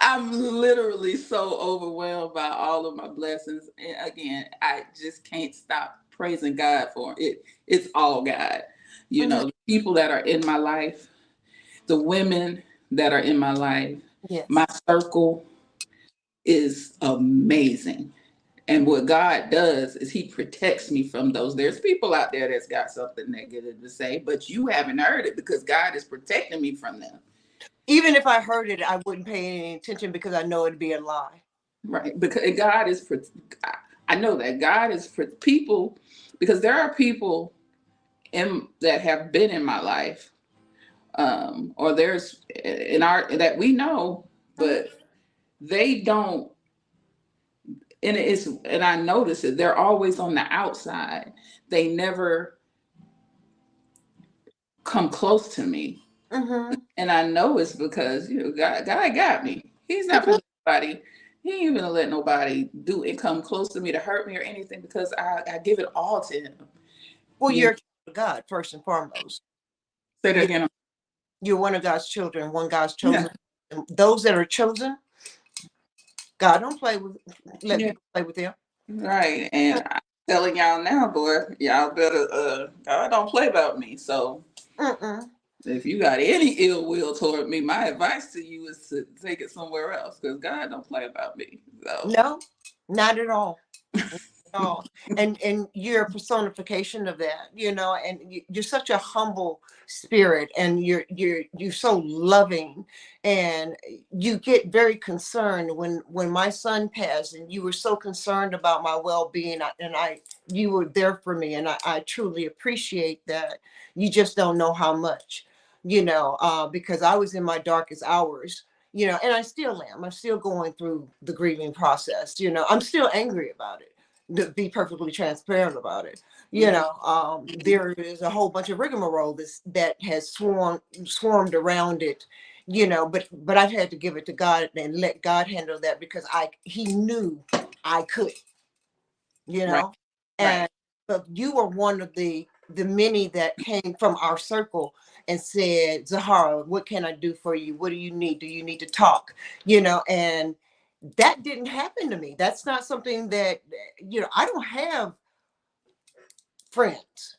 [SPEAKER 3] I'm literally so overwhelmed by all of my blessings. And again, I just can't stop praising God for it. It's all God.
[SPEAKER 2] Mhm.
[SPEAKER 3] The people that are in my life, the women that are in my life, my
[SPEAKER 2] Yes.
[SPEAKER 3] circle is amazing. And what God does is he protects me from those. There's people out there that's got something negative to say, but you haven't heard it because God is protecting me from them.
[SPEAKER 2] Even if I heard it, I wouldn't pay any attention because I know it'd be a lie.
[SPEAKER 3] Right. Because God is, I know that God is for people, because there are people that have been in my life, or there's in our, that we know,
[SPEAKER 2] Mhm.
[SPEAKER 3] but they don't, and I notice it, they're always on the outside. They never come close to me.
[SPEAKER 2] Mhm.
[SPEAKER 3] And I know it's because God got me. He's not for nobody. He ain't gonna let nobody do and come close to me to hurt me or anything because I give it all to him.
[SPEAKER 2] Well,
[SPEAKER 3] You know,
[SPEAKER 2] you're a child of God first and foremost.
[SPEAKER 3] say that
[SPEAKER 2] You,
[SPEAKER 3] again.
[SPEAKER 2] you're one of God's children. One God's
[SPEAKER 3] Yeah,
[SPEAKER 2] chosen. And those that are chosen, God don't play with. Let
[SPEAKER 3] yeah,
[SPEAKER 2] people play with them.
[SPEAKER 3] right. And I'm telling y'all now, boy, y'all better. God don't play about me. So
[SPEAKER 2] Mm-mm.
[SPEAKER 3] if you got any ill will toward me, my advice to you is to take it somewhere else because God don't play about me. So.
[SPEAKER 2] No, not at all. All. And you're a personification of that, and you're such a humble spirit, and you're so loving, and you get very concerned when my son passed, and you were so concerned about my well-being, and you were there for me, and I truly appreciate that. You just don't know how much, because I was in my darkest hours, and I still am. I'm still going through the grieving process. I'm still angry about it, to be perfectly transparent about it.
[SPEAKER 3] Mhm.
[SPEAKER 2] There is a whole bunch of rigmarole that has swarmed around it, but I've had to give it to God and let God handle that because he knew I could, you
[SPEAKER 3] Right,
[SPEAKER 2] know,
[SPEAKER 3] right.
[SPEAKER 2] and but you were one of the many that came from our circle and said, Zahara, what can I do for you? What do you need? Do you need to talk? And that didn't happen to me. That's not something that, I don't have friends.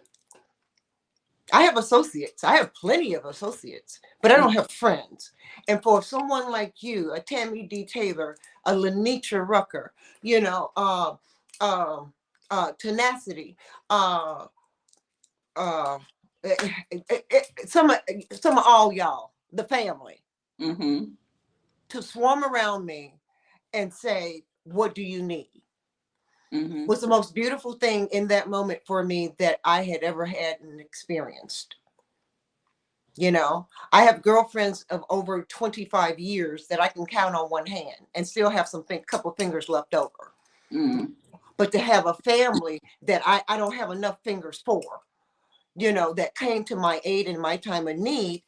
[SPEAKER 2] I have associates. I have plenty of associates, but I
[SPEAKER 3] Mm,
[SPEAKER 2] don't have friends. And for someone like you, a Tammy D Taylor, a Lenitra Rucker, you know, uh, tenacity, uh, uh, some of all y'all, the family,
[SPEAKER 3] mhm,
[SPEAKER 2] to swarm around me and say, "What do you need?"
[SPEAKER 3] mhm.
[SPEAKER 2] was the most beautiful thing in that moment for me that I had ever had and experienced. I have girlfriends of over 25 years that I can count on one hand and still have couple fingers left over.
[SPEAKER 3] Mm,
[SPEAKER 2] But to have a family that I don't have enough fingers for, that came to my aid in my time of need,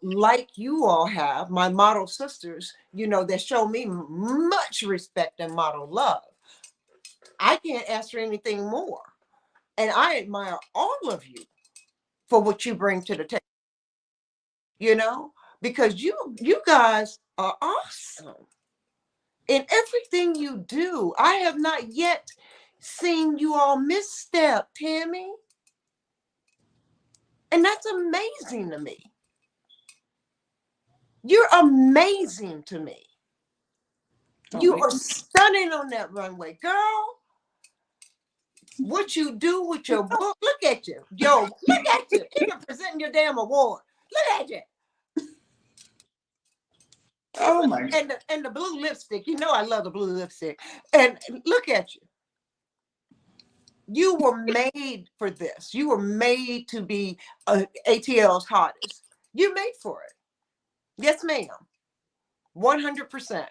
[SPEAKER 2] like you all have, my model sisters, that show me much respect and model love. I can't ask for anything more. And I admire all of you for what you bring to the table, you know, because you guys are awesome in everything you do. I have not yet seen you all misstep, Tammy. And that's amazing to me. You're amazing to me.
[SPEAKER 3] Don't
[SPEAKER 2] You
[SPEAKER 3] make
[SPEAKER 2] are
[SPEAKER 3] me.
[SPEAKER 2] stunning on that runway, girl. What you do with your book, look at you. Yo, look at you. Even presenting your damn award. Look at you.
[SPEAKER 3] Oh my.
[SPEAKER 2] And the blue lipstick. You know I love the blue lipstick. And look at you. You were made for this. You were made to be ATL's hottest. You're made for it. Yes, ma'am. 100%.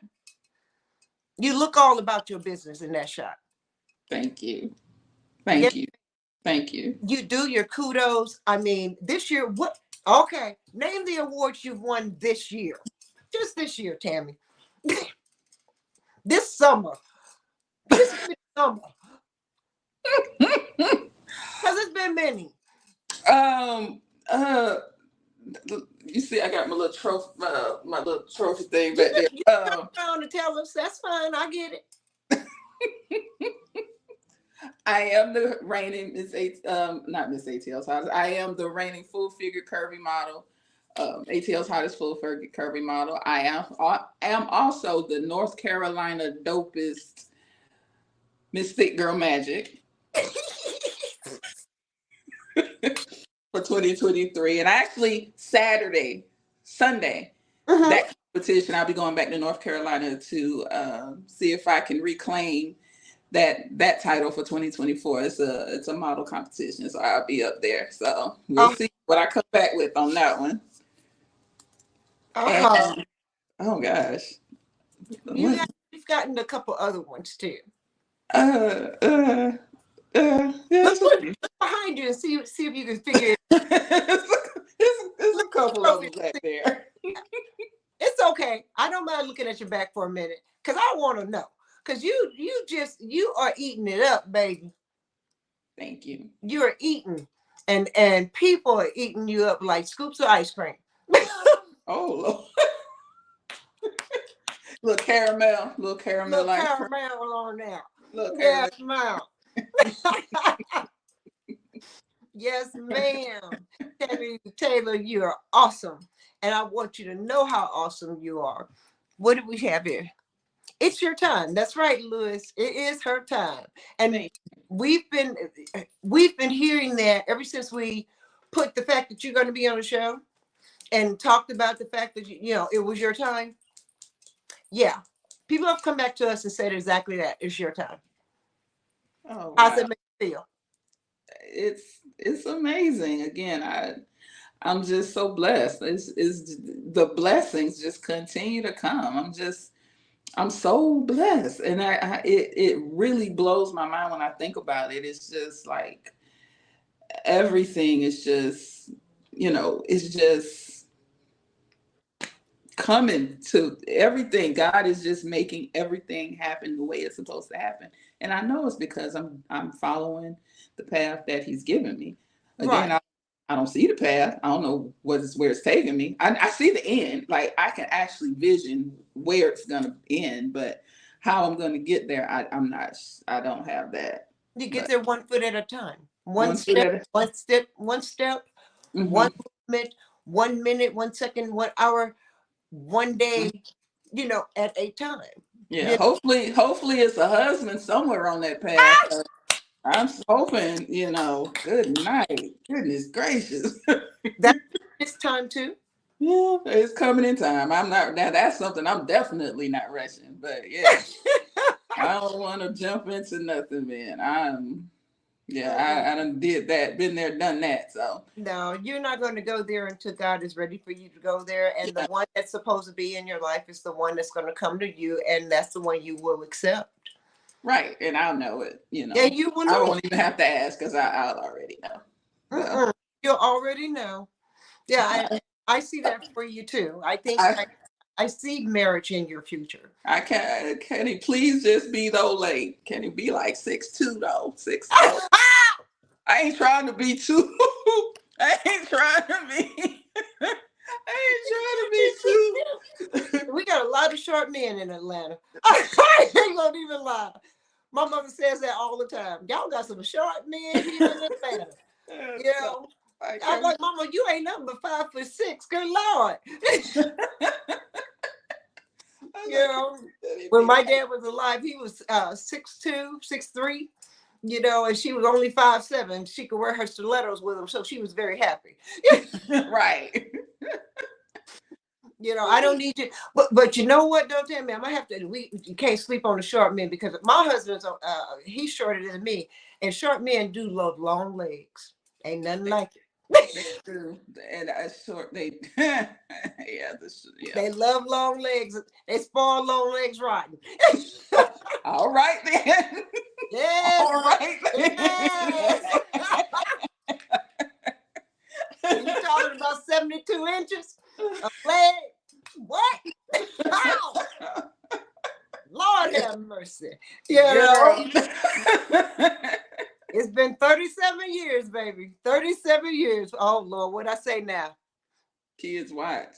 [SPEAKER 2] You look all about your business in that shot.
[SPEAKER 3] Thank you.
[SPEAKER 2] Yes,
[SPEAKER 3] Thank you. Thank you.
[SPEAKER 2] you do your kudos. I mean, this year, what? Okay, name the awards you've won this year. Just this year, Tammy. This summer. Just this summer. Because it's been many.
[SPEAKER 3] Um. You see, I got my little trophy thing back there.
[SPEAKER 2] You turn around and tell us. That's fine. I get it.
[SPEAKER 3] I am the reigning not Miss ATL's hottest. I am the reigning full figure curvy model. ATL's hottest full figure curvy model. I am also the North Carolina dopest Miss Thick Girl Magic for 2023. And actually Sunday, that competition, I'll be going back to North Carolina to see if I can reclaim that title for 2024. It's a model competition, so I'll be up there. So we'll see what I come back with on that one. And, oh gosh,
[SPEAKER 2] You've gotten a couple other ones too.
[SPEAKER 3] Yeah,
[SPEAKER 2] Look behind you and see if you can figure it.
[SPEAKER 3] There's a couple of them back there.
[SPEAKER 2] It's okay. I don't mind looking at your back for a minute because I want to know. Because you are eating it up, baby.
[SPEAKER 3] Thank you.
[SPEAKER 2] You're eating, and people are eating you up like scoops of ice cream.
[SPEAKER 3] Oh, little caramel ice cream.
[SPEAKER 2] Caramel on there.
[SPEAKER 3] Little
[SPEAKER 2] Yes,
[SPEAKER 3] caramel.
[SPEAKER 2] ma'am. Yes, ma'am. Tammy D Taylor, you are awesome, and I want you to know how awesome you are. What do we have here? It's your time. That's right, Lewis. It is her time. And we've been hearing that ever since we put the fact that you're going to be on the show and talked about the fact that it was your time. Yeah. People have come back to us and said exactly that. It's your time.
[SPEAKER 3] Oh, wow.
[SPEAKER 2] How's it make you feel?
[SPEAKER 3] It's amazing. Again, I'm just so blessed. It's the blessings just continue to come. I'm so blessed, and it really blows my mind when I think about it. It's just like everything is just, it's just coming to everything. God is just making everything happen the way it's supposed to happen, and I know it's because I'm following the path that He's given me. Again, right. I don't see the path. I don't know where it's taking me. I see the end. Like I can actually vision where it's gonna end, but how I'm gonna get there, I'm not. I don't have that.
[SPEAKER 2] You get there 1 foot at a time. One step,
[SPEAKER 3] mm-hmm.
[SPEAKER 2] 1 movement, 1 minute, 1 second, 1 hour, 1 day, at a time.
[SPEAKER 3] Yeah. Hopefully it's a husband somewhere on that path. I'm hoping, good night. Goodness gracious.
[SPEAKER 2] That's time too.
[SPEAKER 3] Yeah, it's coming in time. I'm not, that's something I'm definitely not rushing, but yeah, I don't want to jump into nothing, man. I done did that, been there, done that. So
[SPEAKER 2] no, you're not going to go there until God is ready for you to go there. And the one that's supposed to be in your life is the one that's going to come to you. And that's the one you will accept.
[SPEAKER 3] Right. And I'll know it,
[SPEAKER 2] Yeah, you will know.
[SPEAKER 3] I won't even have to ask because I'll already know. So.
[SPEAKER 2] You'll already know. Yeah, I see that for you too. I think I see marriage in your future.
[SPEAKER 3] Can he please just be though late? Can he be like 6'2" though? 6'4"? I ain't trying to be too I ain't trying to be. I ain't trying to be too.
[SPEAKER 2] We got a lot of short men in Atlanta. I ain't gonna even lie. My mother says that all the time. Y'all got some short men here in Atlanta. You know, I'm like, Mama, you ain't nothing but 5'6". Good Lord. You know, when my dad was alive, he was 6'2", 6'3", you know, and she was only 5'7". She could wear her stilettos with him, so she was very happy.
[SPEAKER 3] Right.
[SPEAKER 2] You know, I don't need you, but you know what? Don't tell me. I'm gonna have to. You can't sleep on the short men because my husband's he's shorter than me, and short men do love long legs. Ain't nothing like it.
[SPEAKER 3] They do, and short. They, yeah, yeah.
[SPEAKER 2] They love long legs. They spoil long legs rotten.
[SPEAKER 3] All right then.
[SPEAKER 2] Yes.
[SPEAKER 3] All right then.
[SPEAKER 2] Yes. You talking about 72 inches of leg? What? How? Lord have mercy. Yeah. It's been 37 years, baby. 37 years. Oh, Lord, what'd I say now?
[SPEAKER 3] Kids watch.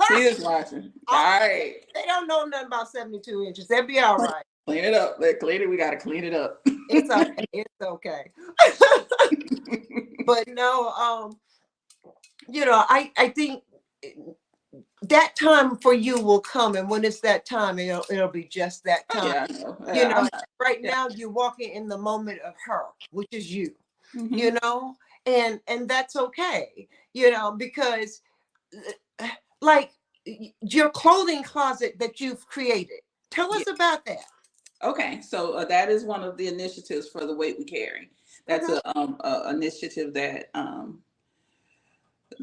[SPEAKER 3] Kids watching. All right.
[SPEAKER 2] They don't know nothing about 72 inches. They'll be all right.
[SPEAKER 3] Clean it up. Let's clean it. We got to clean it up.
[SPEAKER 2] It's okay. It's okay. But no, you know, I think that time for you will come, and when it's that time, it'll be just that time.
[SPEAKER 3] Yeah,
[SPEAKER 2] You know, right now you're walking in the moment of her, which is you. You know, and that's okay. You know, because like your clothing closet that you've created. Tell us about that.
[SPEAKER 3] Okay, so that is one of the initiatives for the weight we carry. That's a initiative that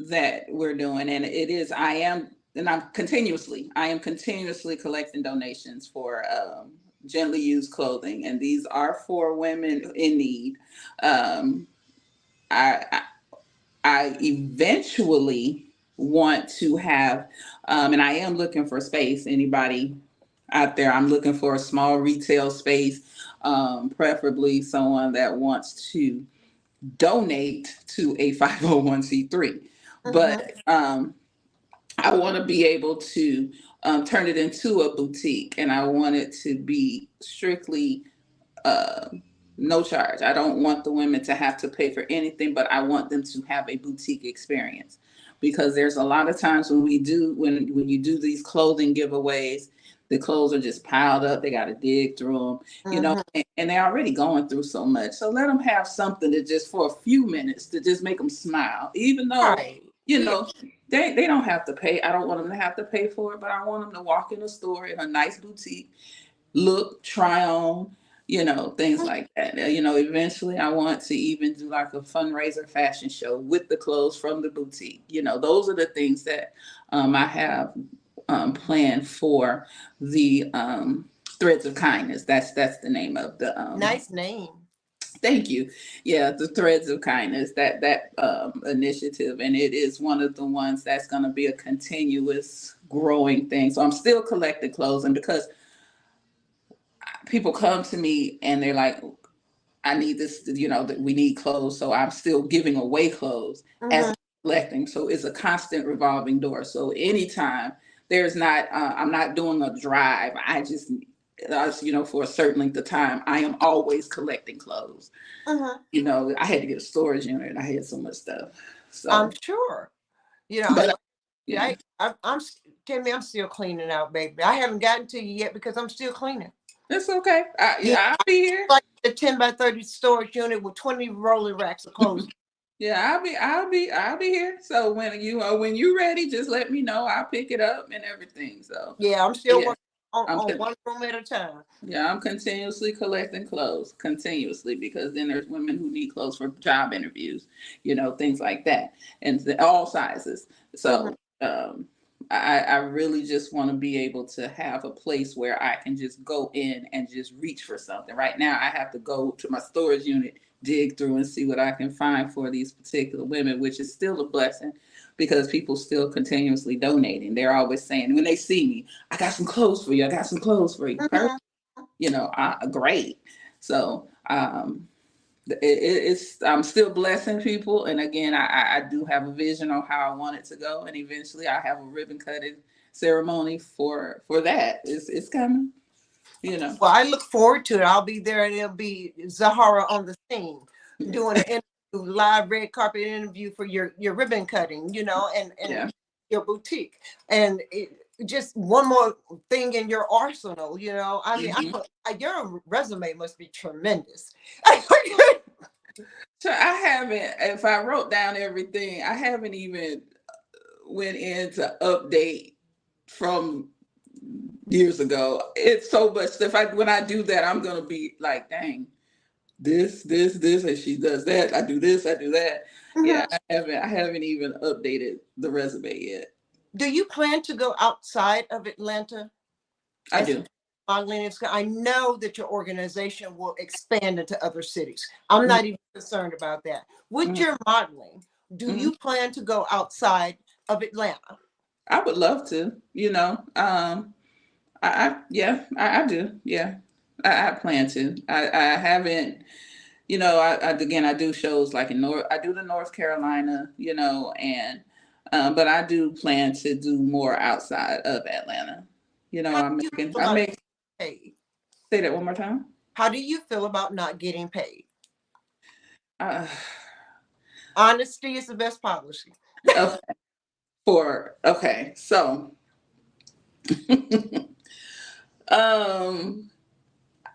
[SPEAKER 3] that we're doing, and it is. I am continuously collecting donations for gently used clothing, and these are for women in need. I eventually want to have, and I am looking for space. Anybody out there, I'm looking for a small retail space, preferably someone that wants to donate to a 501c3. But I want to be able to turn it into a boutique, and I want it to be strictly no charge. I don't want the women to have to pay for anything, but I want them to have a boutique experience, because there's a lot of times when when you do these clothing giveaways, the clothes are just piled up. They got to dig through them, you know, and they're already going through so much. So let them have something to just for a few minutes to just make them smile, even though, you know, they don't have to pay. I don't want them to have to pay for it, but I want them to walk in a store in a nice boutique, look, try on, you know, things like that. You know, eventually I want to even do like a fundraiser fashion show with the clothes from the boutique. You know, those are the things that I have planned for the Threads of Kindness. That's the name of the
[SPEAKER 2] nice name.
[SPEAKER 3] Thank you. Yeah, the Threads of Kindness, that initiative, and it is one of the ones that's going to be a continuous growing thing. So I'm still collecting clothes, and because people come to me and they're like, I need this, you know, that we need clothes. So I'm still giving away clothes as I'm collecting. So it's a constant revolving door. So anytime there's not, I'm not doing a drive. I just, you know, for a certain length of time, I am always collecting clothes. You know, I had to get a storage unit. I had so much stuff. So
[SPEAKER 2] I'm sure, you know,
[SPEAKER 3] but, yeah.
[SPEAKER 2] I'm Tammy, I'm still cleaning out, baby. I haven't gotten to you yet because I'm still cleaning.
[SPEAKER 3] It's okay. I'll be here.
[SPEAKER 2] Like a 10 by 30 storage unit with 20 rolling racks of clothes.
[SPEAKER 3] Yeah, I'll be here. So when you ready, just let me know. I'll pick it up and everything. So
[SPEAKER 2] yeah, I'm still working on one room at a time.
[SPEAKER 3] Yeah, I'm continuously collecting clothes, because then there's women who need clothes for job interviews, you know, things like that, and all sizes. So I really just want to be able to have a place where I can just go in and just reach for something. Right now, I have to go to my storage unit, dig through and see what I can find for these particular women, which is still a blessing because people still continuously donating. They're always saying, when they see me, I got some clothes for you. I got some clothes for you. You know, great. So It's I'm still blessing people, and again, I do have a vision on how I want it to go, and eventually I have a ribbon cutting ceremony for that. It's coming, you know.
[SPEAKER 2] Well, I look forward to it. I'll be there, and it'll be Zahara on the scene doing an interview, live red carpet interview for your ribbon cutting, and
[SPEAKER 3] Yeah.
[SPEAKER 2] your boutique. And just one more thing in your arsenal, I mean,
[SPEAKER 3] Hmm.
[SPEAKER 2] your resume must be tremendous.
[SPEAKER 3] So I haven't. If I wrote down everything, I haven't even went in to update from years ago. It's so much stuff. When I do that, I'm gonna be like, dang, this, and she does that. I do this, I do that. Yeah,
[SPEAKER 2] Mhm.
[SPEAKER 3] I haven't even updated the resume yet.
[SPEAKER 2] Do you plan to go outside of Atlanta
[SPEAKER 3] I
[SPEAKER 2] as
[SPEAKER 3] do.
[SPEAKER 2] modeling? I know that your organization will expand into other cities. I'm
[SPEAKER 3] Mhm,
[SPEAKER 2] not even concerned about that. With
[SPEAKER 3] mhm,
[SPEAKER 2] your modeling, do
[SPEAKER 3] mhm.
[SPEAKER 2] you plan to go outside of Atlanta?
[SPEAKER 3] I would love to. I do. Yeah, I plan to. I haven't. Again, I do shows like in North. I do the North Carolina. And but I do plan to do more outside of Atlanta.
[SPEAKER 2] How
[SPEAKER 3] I'm
[SPEAKER 2] do you
[SPEAKER 3] making.
[SPEAKER 2] feel
[SPEAKER 3] I
[SPEAKER 2] about
[SPEAKER 3] make.
[SPEAKER 2] paid?
[SPEAKER 3] Say that one more time.
[SPEAKER 2] How do you feel about not getting paid?
[SPEAKER 3] Uh,
[SPEAKER 2] Honesty is the best policy.
[SPEAKER 3] okay. So um,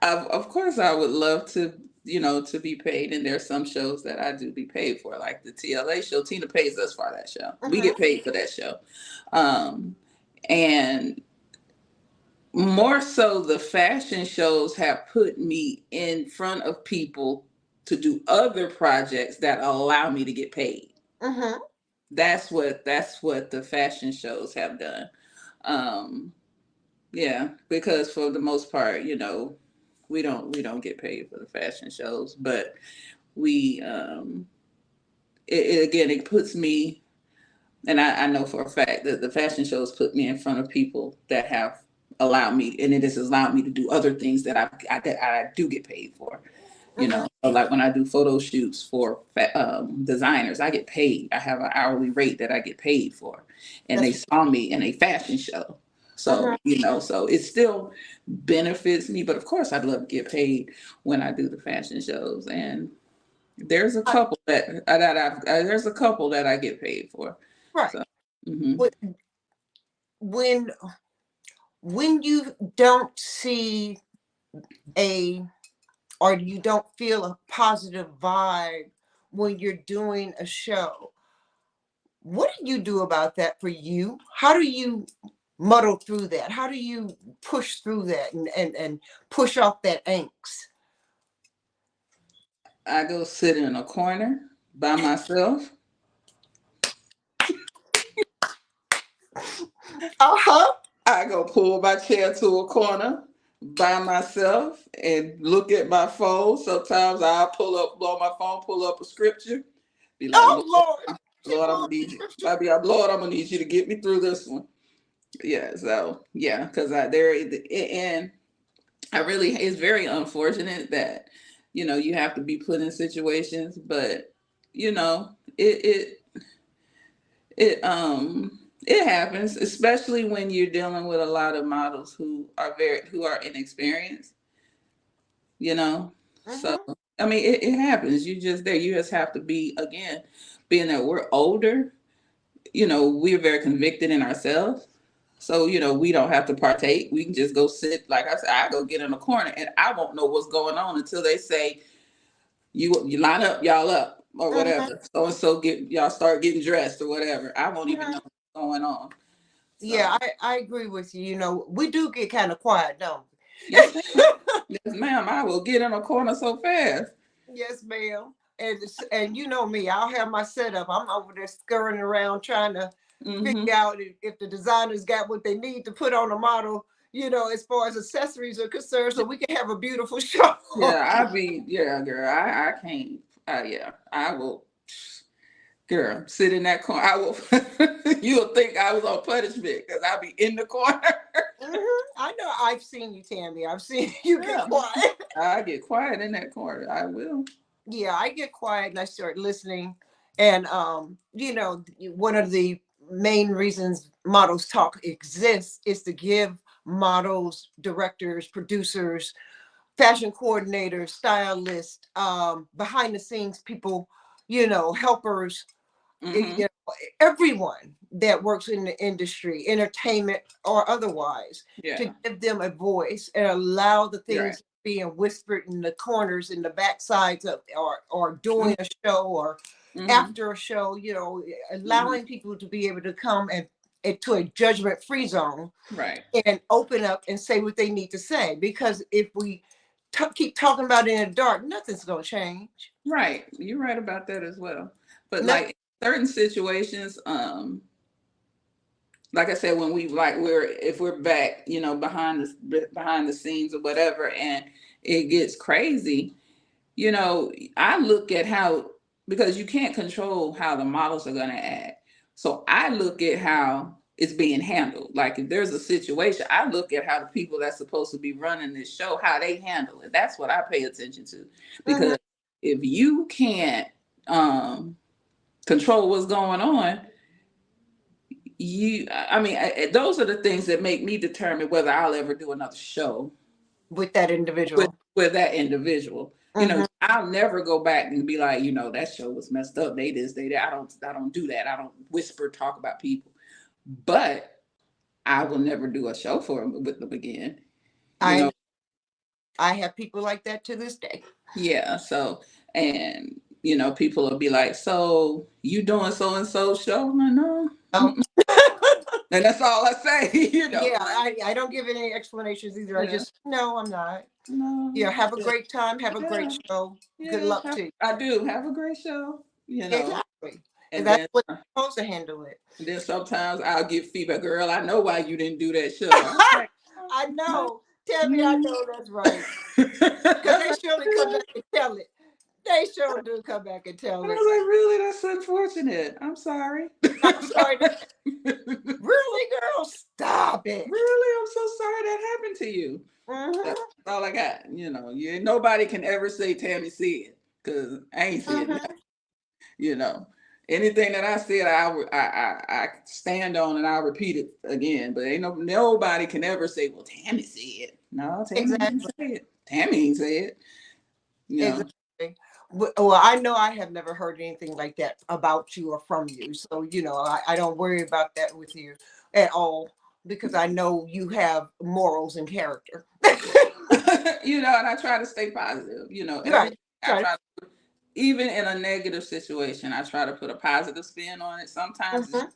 [SPEAKER 3] of course, I would love to be paid, and there's some shows that I do be paid for, like the TLA show. Tina pays us for that show. We
[SPEAKER 2] Mhm.
[SPEAKER 3] get paid for that show, um, and more so, the fashion shows have put me in front of people to do other projects that allow me to get paid.
[SPEAKER 2] Mhm.
[SPEAKER 3] That's what the fashion shows have done. Um, yeah, because for the most part, we don't get paid for the fashion shows, but we again, it puts me, and I know for a fact that the fashion shows put me in front of people that have allowed me, and it has allowed me to do other things that I do get paid for.
[SPEAKER 2] Mhm.
[SPEAKER 3] So like when I do photo shoots for designers, I get paid. I have an hourly rate that I get paid for, and they
[SPEAKER 2] That's
[SPEAKER 3] saw me in a fashion show. So
[SPEAKER 2] mhm.
[SPEAKER 3] so it still benefits me, but of course I'd love to get paid when I do the fashion shows. And there's a couple there's a couple that I get paid for.
[SPEAKER 2] Right.
[SPEAKER 3] So. Hmm.
[SPEAKER 2] Wh- When when you don't see a or you don't feel a positive vibe when you're doing a show, what do you do about that for you? How do you muddle through that? How do you push through that and push off that angst?
[SPEAKER 3] I go sit in a corner by myself.
[SPEAKER 2] Uh-huh.
[SPEAKER 3] I go pull my chair to a corner by myself and look at my phone. Sometimes I'll blow my phone, pull up a scripture, be like,
[SPEAKER 2] Oh
[SPEAKER 3] Lord,
[SPEAKER 2] Lord. She
[SPEAKER 3] Lord, I'm gonna
[SPEAKER 2] pulled
[SPEAKER 3] need you.
[SPEAKER 2] the
[SPEAKER 3] I'll be like, Lord, I'm gonna need you to get me through this one. Yeah, so yeah, because I there and I really it's very unfortunate that you have to be put in situations, but it happens, especially when you're dealing with a lot of models who are inexperienced, you know. So
[SPEAKER 2] scripture.
[SPEAKER 3] I mean, it happens. You just have to be, again, being that we're older. We're very convicted in ourselves. So, we don't have to partake. We can just go sit. Like I said, I go get in a corner and I won't know what's going on until they say, you line up, y'all up, or
[SPEAKER 2] Hmm.
[SPEAKER 3] whatever. So and so get y'all start getting dressed or whatever. I won't even know
[SPEAKER 2] Hmm.
[SPEAKER 3] what's going on. So
[SPEAKER 2] Yeah, I agree with you. We do get kind of quiet, don't
[SPEAKER 3] yes,
[SPEAKER 2] we?
[SPEAKER 3] ma'am. Yes, ma'am. I will get in a corner so fast.
[SPEAKER 2] Yes, ma'am. And you know me, I'll have my setup. I'm over there scurrying around trying to
[SPEAKER 3] Hmm.
[SPEAKER 2] figure out if the designers got what they need to put on a model, as far as accessories are concerned, so we can have a beautiful show.
[SPEAKER 3] Yeah, girl. I can't. Yeah, I will. Girl, sit in that corner. I will. You'll think I was on punishment because I'll be in the corner.
[SPEAKER 2] I know I've seen you, Tammy. I've seen you get
[SPEAKER 3] Yeah,
[SPEAKER 2] quiet.
[SPEAKER 3] I get quiet in that corner. I will.
[SPEAKER 2] Yeah, I get quiet and I start listening. And one of the main reasons Models Talk exists is to give models, directors, producers, fashion coordinators, stylists, behind the scenes people, helpers,
[SPEAKER 3] Mm-hmm.
[SPEAKER 2] everyone that works in the industry, entertainment or otherwise, to
[SPEAKER 3] Yeah.
[SPEAKER 2] give them a voice and allow the
[SPEAKER 3] You're right.
[SPEAKER 2] things being whispered in the corners, in the backsides of, or during a show or
[SPEAKER 3] Mm-hmm.
[SPEAKER 2] after a show,
[SPEAKER 3] Mm-hmm.
[SPEAKER 2] allowing people to be able to come and to a judgment-free zone
[SPEAKER 3] Right.
[SPEAKER 2] and open up and say what they need to say. Because if we keep talking about it in the dark, nothing's going to change.
[SPEAKER 3] Right. You're right about that as well. But
[SPEAKER 2] Nothing.
[SPEAKER 3] like certain situations, like I said, when we like if we're back, behind the scenes or whatever, and it gets crazy, I look at how, because you can't control how the models are gonna act. So I look at how it's being handled. Like if there's a situation, I look at how the people that's supposed to be running this show, how they handle it. That's what I pay attention to.
[SPEAKER 2] Mhm.
[SPEAKER 3] Because if you can't control what's going on, those are the things that make me determine whether I'll ever do another show
[SPEAKER 2] With that
[SPEAKER 3] with
[SPEAKER 2] individual.
[SPEAKER 3] that individual.
[SPEAKER 2] Mhm.
[SPEAKER 3] I'll never go back and be like, that show was messed up. They this, they that. I don't do that. I don't whisper talk about people. But I will never do a show for them with them again. You
[SPEAKER 2] I
[SPEAKER 3] know,
[SPEAKER 2] I have people like that to this day.
[SPEAKER 3] yeah. So and people will be like, so you doing so and so show? I'm like, no.
[SPEAKER 2] Oh.
[SPEAKER 3] And that's all I say.
[SPEAKER 2] Yeah, I don't give any explanations either. I
[SPEAKER 3] Yeah.
[SPEAKER 2] just, no, I'm not.
[SPEAKER 3] No.
[SPEAKER 2] Yeah, have a great time. Have a great
[SPEAKER 3] Yeah.
[SPEAKER 2] show. Good
[SPEAKER 3] Yeah.
[SPEAKER 2] luck to you.
[SPEAKER 3] I do have a great show.
[SPEAKER 2] Exactly. And
[SPEAKER 3] And
[SPEAKER 2] that's
[SPEAKER 3] then
[SPEAKER 2] what you're supposed to handle it.
[SPEAKER 3] And then sometimes I'll get feedback, girl, I know why you didn't do that show. I was like,
[SPEAKER 2] I
[SPEAKER 3] no.
[SPEAKER 2] know. Tammy, I know that's right. Because
[SPEAKER 3] I
[SPEAKER 2] they surely come back and tell it. They sure do come back and tell
[SPEAKER 3] was
[SPEAKER 2] it.
[SPEAKER 3] like, really? That's unfortunate. I'm sorry.
[SPEAKER 2] I'm sorry.
[SPEAKER 3] Really?
[SPEAKER 2] Really, girl? Stop it.
[SPEAKER 3] I'm so sorry that happened to you.
[SPEAKER 2] Hmm.
[SPEAKER 3] That's all I got. Nobody can ever say Tammy said, because I ain't said nothing.
[SPEAKER 2] Hmm.
[SPEAKER 3] You know, anything that I said, I stand on and I'll repeat it again. But ain't nobody can ever say, well, Tammy said. No, Tammy didn't
[SPEAKER 2] Exactly.
[SPEAKER 3] say it. Tammy ain't say it. You know.
[SPEAKER 2] Exactly. Well, I know I have never heard anything like that about you or from you. So, I don't worry about that with you at all because I know you have morals and character.
[SPEAKER 3] And I try to stay positive.
[SPEAKER 2] Right.
[SPEAKER 3] Everything I
[SPEAKER 2] Right.
[SPEAKER 3] try to, even in a negative situation, I try to put a positive spin on it. Sometimes
[SPEAKER 2] Hmm.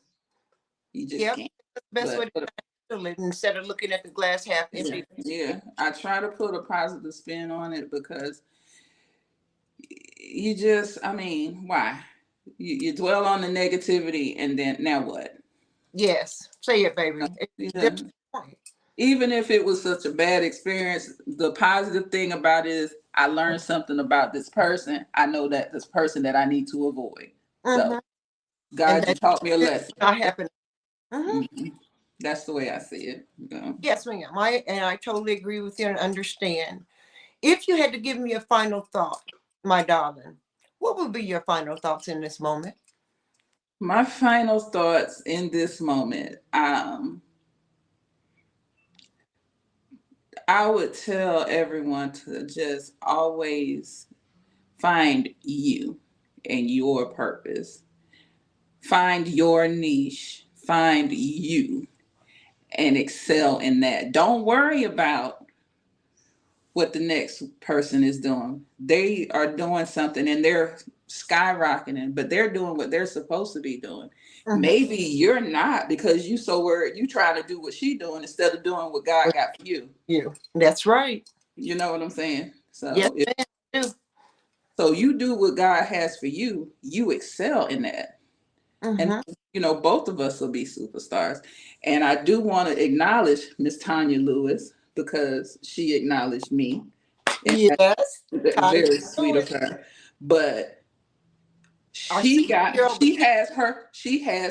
[SPEAKER 3] you just
[SPEAKER 2] Yep.
[SPEAKER 3] can't.
[SPEAKER 2] That's the best way
[SPEAKER 3] But
[SPEAKER 2] to handle it instead of looking at the glass half
[SPEAKER 3] yeah,
[SPEAKER 2] empty.
[SPEAKER 3] yeah, I try to put a positive spin on it because you just, why? You dwell on the negativity and then now what?
[SPEAKER 2] Yes. Say it, baby.
[SPEAKER 3] Yeah.
[SPEAKER 2] That's the point.
[SPEAKER 3] Even if it was such a bad experience, the positive thing about it is I learned something about this person. I know that this person that I need to avoid. So,
[SPEAKER 2] Hmm. And
[SPEAKER 3] God, you
[SPEAKER 2] that's
[SPEAKER 3] taught me a lesson.
[SPEAKER 2] not happening. Hmm.
[SPEAKER 3] Mhm. That's the way I see it.
[SPEAKER 2] Yes, ma'am. I totally agree with you and understand. If you had to give me a final thought, my darling, what would be your final thoughts in this moment?
[SPEAKER 3] My final thoughts in this moment. I would tell everyone to just always find you and your purpose. Find your niche. Find you and excel in that. Don't worry about what the next person is doing. They are doing something and they're skyrocketing, but they're doing what they're supposed to be doing.
[SPEAKER 2] Mhm.
[SPEAKER 3] Maybe you're not because you so worried you trying to do what she doing instead of doing what God
[SPEAKER 2] With
[SPEAKER 3] got for you.
[SPEAKER 2] you. That's right.
[SPEAKER 3] You know what I'm saying?
[SPEAKER 2] Yes,
[SPEAKER 3] So if
[SPEAKER 2] ma'am. I do.
[SPEAKER 3] so you do what God has for you, you excel in that. And
[SPEAKER 2] Hmm.
[SPEAKER 3] both of us will be superstars. And I do want to acknowledge Miss Tanya Lewis because she acknowledged me. And
[SPEAKER 2] Yes.
[SPEAKER 3] that's
[SPEAKER 2] Tanya
[SPEAKER 3] very sweet of
[SPEAKER 2] Lewis,
[SPEAKER 3] her. But
[SPEAKER 2] our
[SPEAKER 3] she has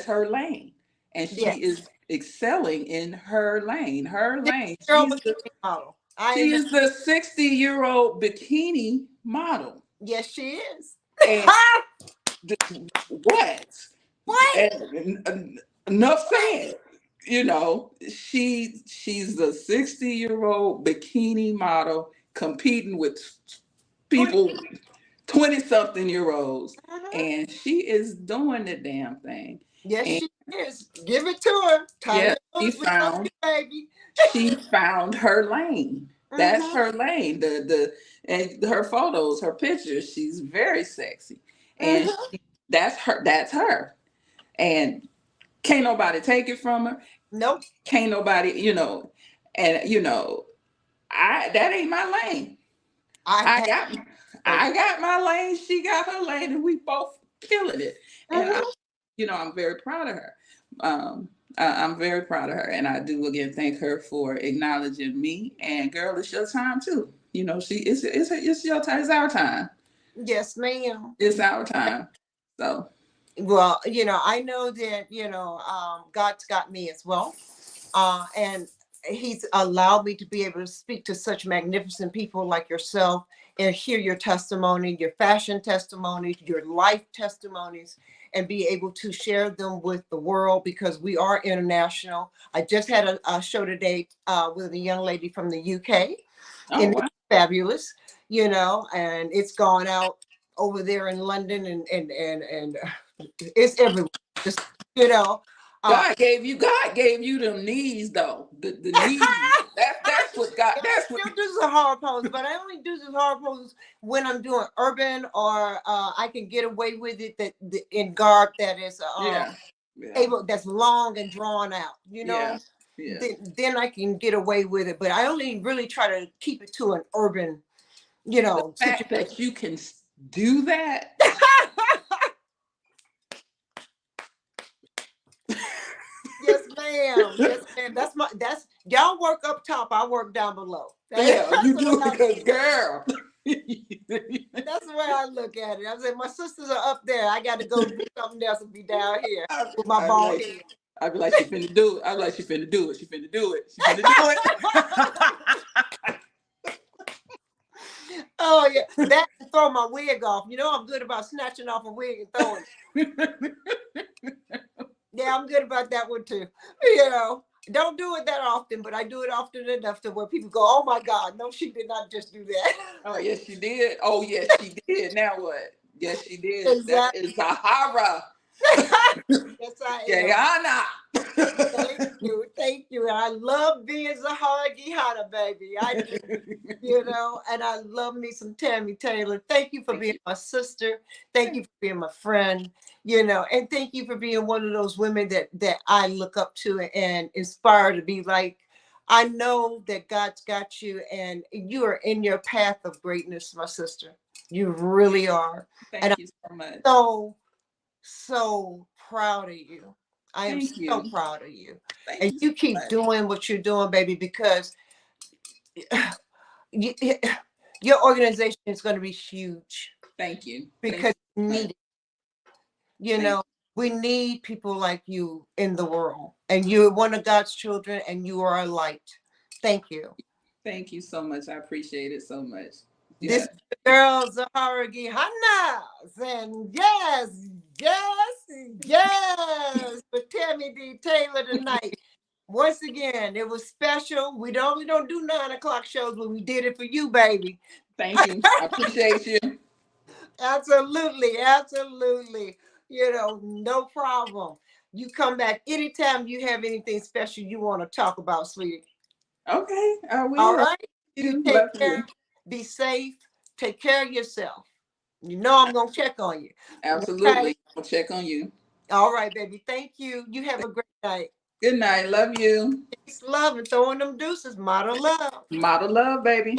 [SPEAKER 3] her lane and
[SPEAKER 2] yes.
[SPEAKER 3] she is excelling in her lane. Her lane.
[SPEAKER 2] 60-year-old bikini model. I
[SPEAKER 3] She
[SPEAKER 2] am.
[SPEAKER 3] is the 60-year-old bikini model.
[SPEAKER 2] Yes, she is.
[SPEAKER 3] And what?
[SPEAKER 2] What?
[SPEAKER 3] And enough said. You know, she's a 60-year-old bikini model competing with
[SPEAKER 2] 20.
[SPEAKER 3] people 20 something year olds,
[SPEAKER 2] Mhm.
[SPEAKER 3] and she is doing the damn thing.
[SPEAKER 2] Yes,
[SPEAKER 3] And
[SPEAKER 2] she is. Give it to her.
[SPEAKER 3] yeah,
[SPEAKER 2] Tiger Woods, we love you, baby.
[SPEAKER 3] she found her lane. That's
[SPEAKER 2] Mm-hmm.
[SPEAKER 3] her lane. The and her photos, her pictures, she's very sexy. And
[SPEAKER 2] Mm-hmm.
[SPEAKER 3] that's her. And can't nobody take it from her.
[SPEAKER 2] Nope.
[SPEAKER 3] Can't nobody, and I that ain't my lane.
[SPEAKER 2] I
[SPEAKER 3] I
[SPEAKER 2] have
[SPEAKER 3] got
[SPEAKER 2] baby.
[SPEAKER 3] I got my lane, she got her lane, and we both killing it. And
[SPEAKER 2] Mm-hmm.
[SPEAKER 3] I'm very proud of her. I'm very proud of her, and I do again thank her for acknowledging me. And girl, it's your time too. It's your time. It's our time.
[SPEAKER 2] Yes, ma'am.
[SPEAKER 3] It's our time. So
[SPEAKER 2] Well, I know that, God's got me as well. And he's allowed me to be able to speak to such magnificent people like yourself and hear your testimony, your fashion testimonies, your life testimonies, and be able to share them with the world because we are international. I just had a show today with a young lady from the UK,
[SPEAKER 3] oh
[SPEAKER 2] and
[SPEAKER 3] wow.
[SPEAKER 2] it's fabulous, and it's gone out over there in London, and it's everywhere. Just, you know. Uh,
[SPEAKER 3] God gave you them knees though. The knees. That's what God
[SPEAKER 2] Yeah,
[SPEAKER 3] that's
[SPEAKER 2] I
[SPEAKER 3] what
[SPEAKER 2] still do some hard poses, but I only do some hard poses when I'm doing urban or I can get away with it in garb that is
[SPEAKER 3] yeah. Yeah.
[SPEAKER 2] able that's long and drawn out.
[SPEAKER 3] Yeah. Yeah.
[SPEAKER 2] Then I can get away with it. But I only really try to keep it to an urban,
[SPEAKER 3] The
[SPEAKER 2] situation.
[SPEAKER 3] fact that you can do that.
[SPEAKER 2] Yes, ma'am. Yes, ma'am. That's y'all work up top. I work down below.
[SPEAKER 3] Yeah,
[SPEAKER 2] That's
[SPEAKER 3] you
[SPEAKER 2] the way
[SPEAKER 3] do
[SPEAKER 2] I
[SPEAKER 3] because girl.
[SPEAKER 2] That's the way I look at it. I said, my sisters are up there. I got to go do something else and be down here
[SPEAKER 3] I,
[SPEAKER 2] with my
[SPEAKER 3] I be
[SPEAKER 2] bald
[SPEAKER 3] like,
[SPEAKER 2] head.
[SPEAKER 3] I be like, she finna do it. I be like, she finna do it. She finna do it. She finna do it.
[SPEAKER 2] Oh yeah, that and throw my wig off. I'm good about snatching off a wig and throwing it. Yeah, I'm good about that one too. Don't do it that often, but I do it often enough to where people go, "Oh my God, no, she did not just do that."
[SPEAKER 3] Oh yes, she did. Oh yes, she did. Now what? Yes, she did. That
[SPEAKER 2] Exactly.
[SPEAKER 3] is a horror.
[SPEAKER 2] Yes, I am.
[SPEAKER 3] Guyana.
[SPEAKER 2] Thank you, thank you. And I love being Zahara Gihana, baby. I do. And I love me some Tammy Taylor. Thank you for
[SPEAKER 3] Thank
[SPEAKER 2] being
[SPEAKER 3] you.
[SPEAKER 2] my sister. Thank you for being my friend, and thank you for being one of those women that I look up to and inspire to be like. I know that God's got you and you are in your path of greatness, my sister. You really are. And
[SPEAKER 3] Thank you so much.
[SPEAKER 2] I'm so proud of you. I am
[SPEAKER 3] Thank
[SPEAKER 2] so
[SPEAKER 3] you.
[SPEAKER 2] proud of you.
[SPEAKER 3] Thank
[SPEAKER 2] And
[SPEAKER 3] you so
[SPEAKER 2] you keep
[SPEAKER 3] much.
[SPEAKER 2] doing what you're doing, baby, because you, your organization is going to be huge
[SPEAKER 3] Thank you. Thank
[SPEAKER 2] because
[SPEAKER 3] you
[SPEAKER 2] we
[SPEAKER 3] so
[SPEAKER 2] need
[SPEAKER 3] much.
[SPEAKER 2] it. You
[SPEAKER 3] Thank
[SPEAKER 2] know, we need people like you in the world. And you're one of God's children and you are a light. Thank you.
[SPEAKER 3] Thank you so much. I appreciate it so much.
[SPEAKER 2] This
[SPEAKER 3] Yeah.
[SPEAKER 2] is the girl Zahara Gihana saying yes, yes, yes with Tammy D Taylor tonight. Once again, it was special. We don't do 9 o'clock shows, but we did it for you, baby.
[SPEAKER 3] Thank you. I appreciate you.
[SPEAKER 2] Absolutely, absolutely. No problem. You come back anytime you have anything special you want to talk about, sweetie.
[SPEAKER 3] Okay, I
[SPEAKER 2] All
[SPEAKER 3] will.
[SPEAKER 2] right? You
[SPEAKER 3] You
[SPEAKER 2] take
[SPEAKER 3] love
[SPEAKER 2] care,
[SPEAKER 3] you.
[SPEAKER 2] be safe, take care of yourself. I'm going to check on you. Okay?
[SPEAKER 3] Absolutely. I'll check on you.
[SPEAKER 2] All right, baby. Thank you. You have a great night.
[SPEAKER 3] Good night. Love you.
[SPEAKER 2] Peace, love, and throwing them deuces. Model love.
[SPEAKER 3] Model love, baby.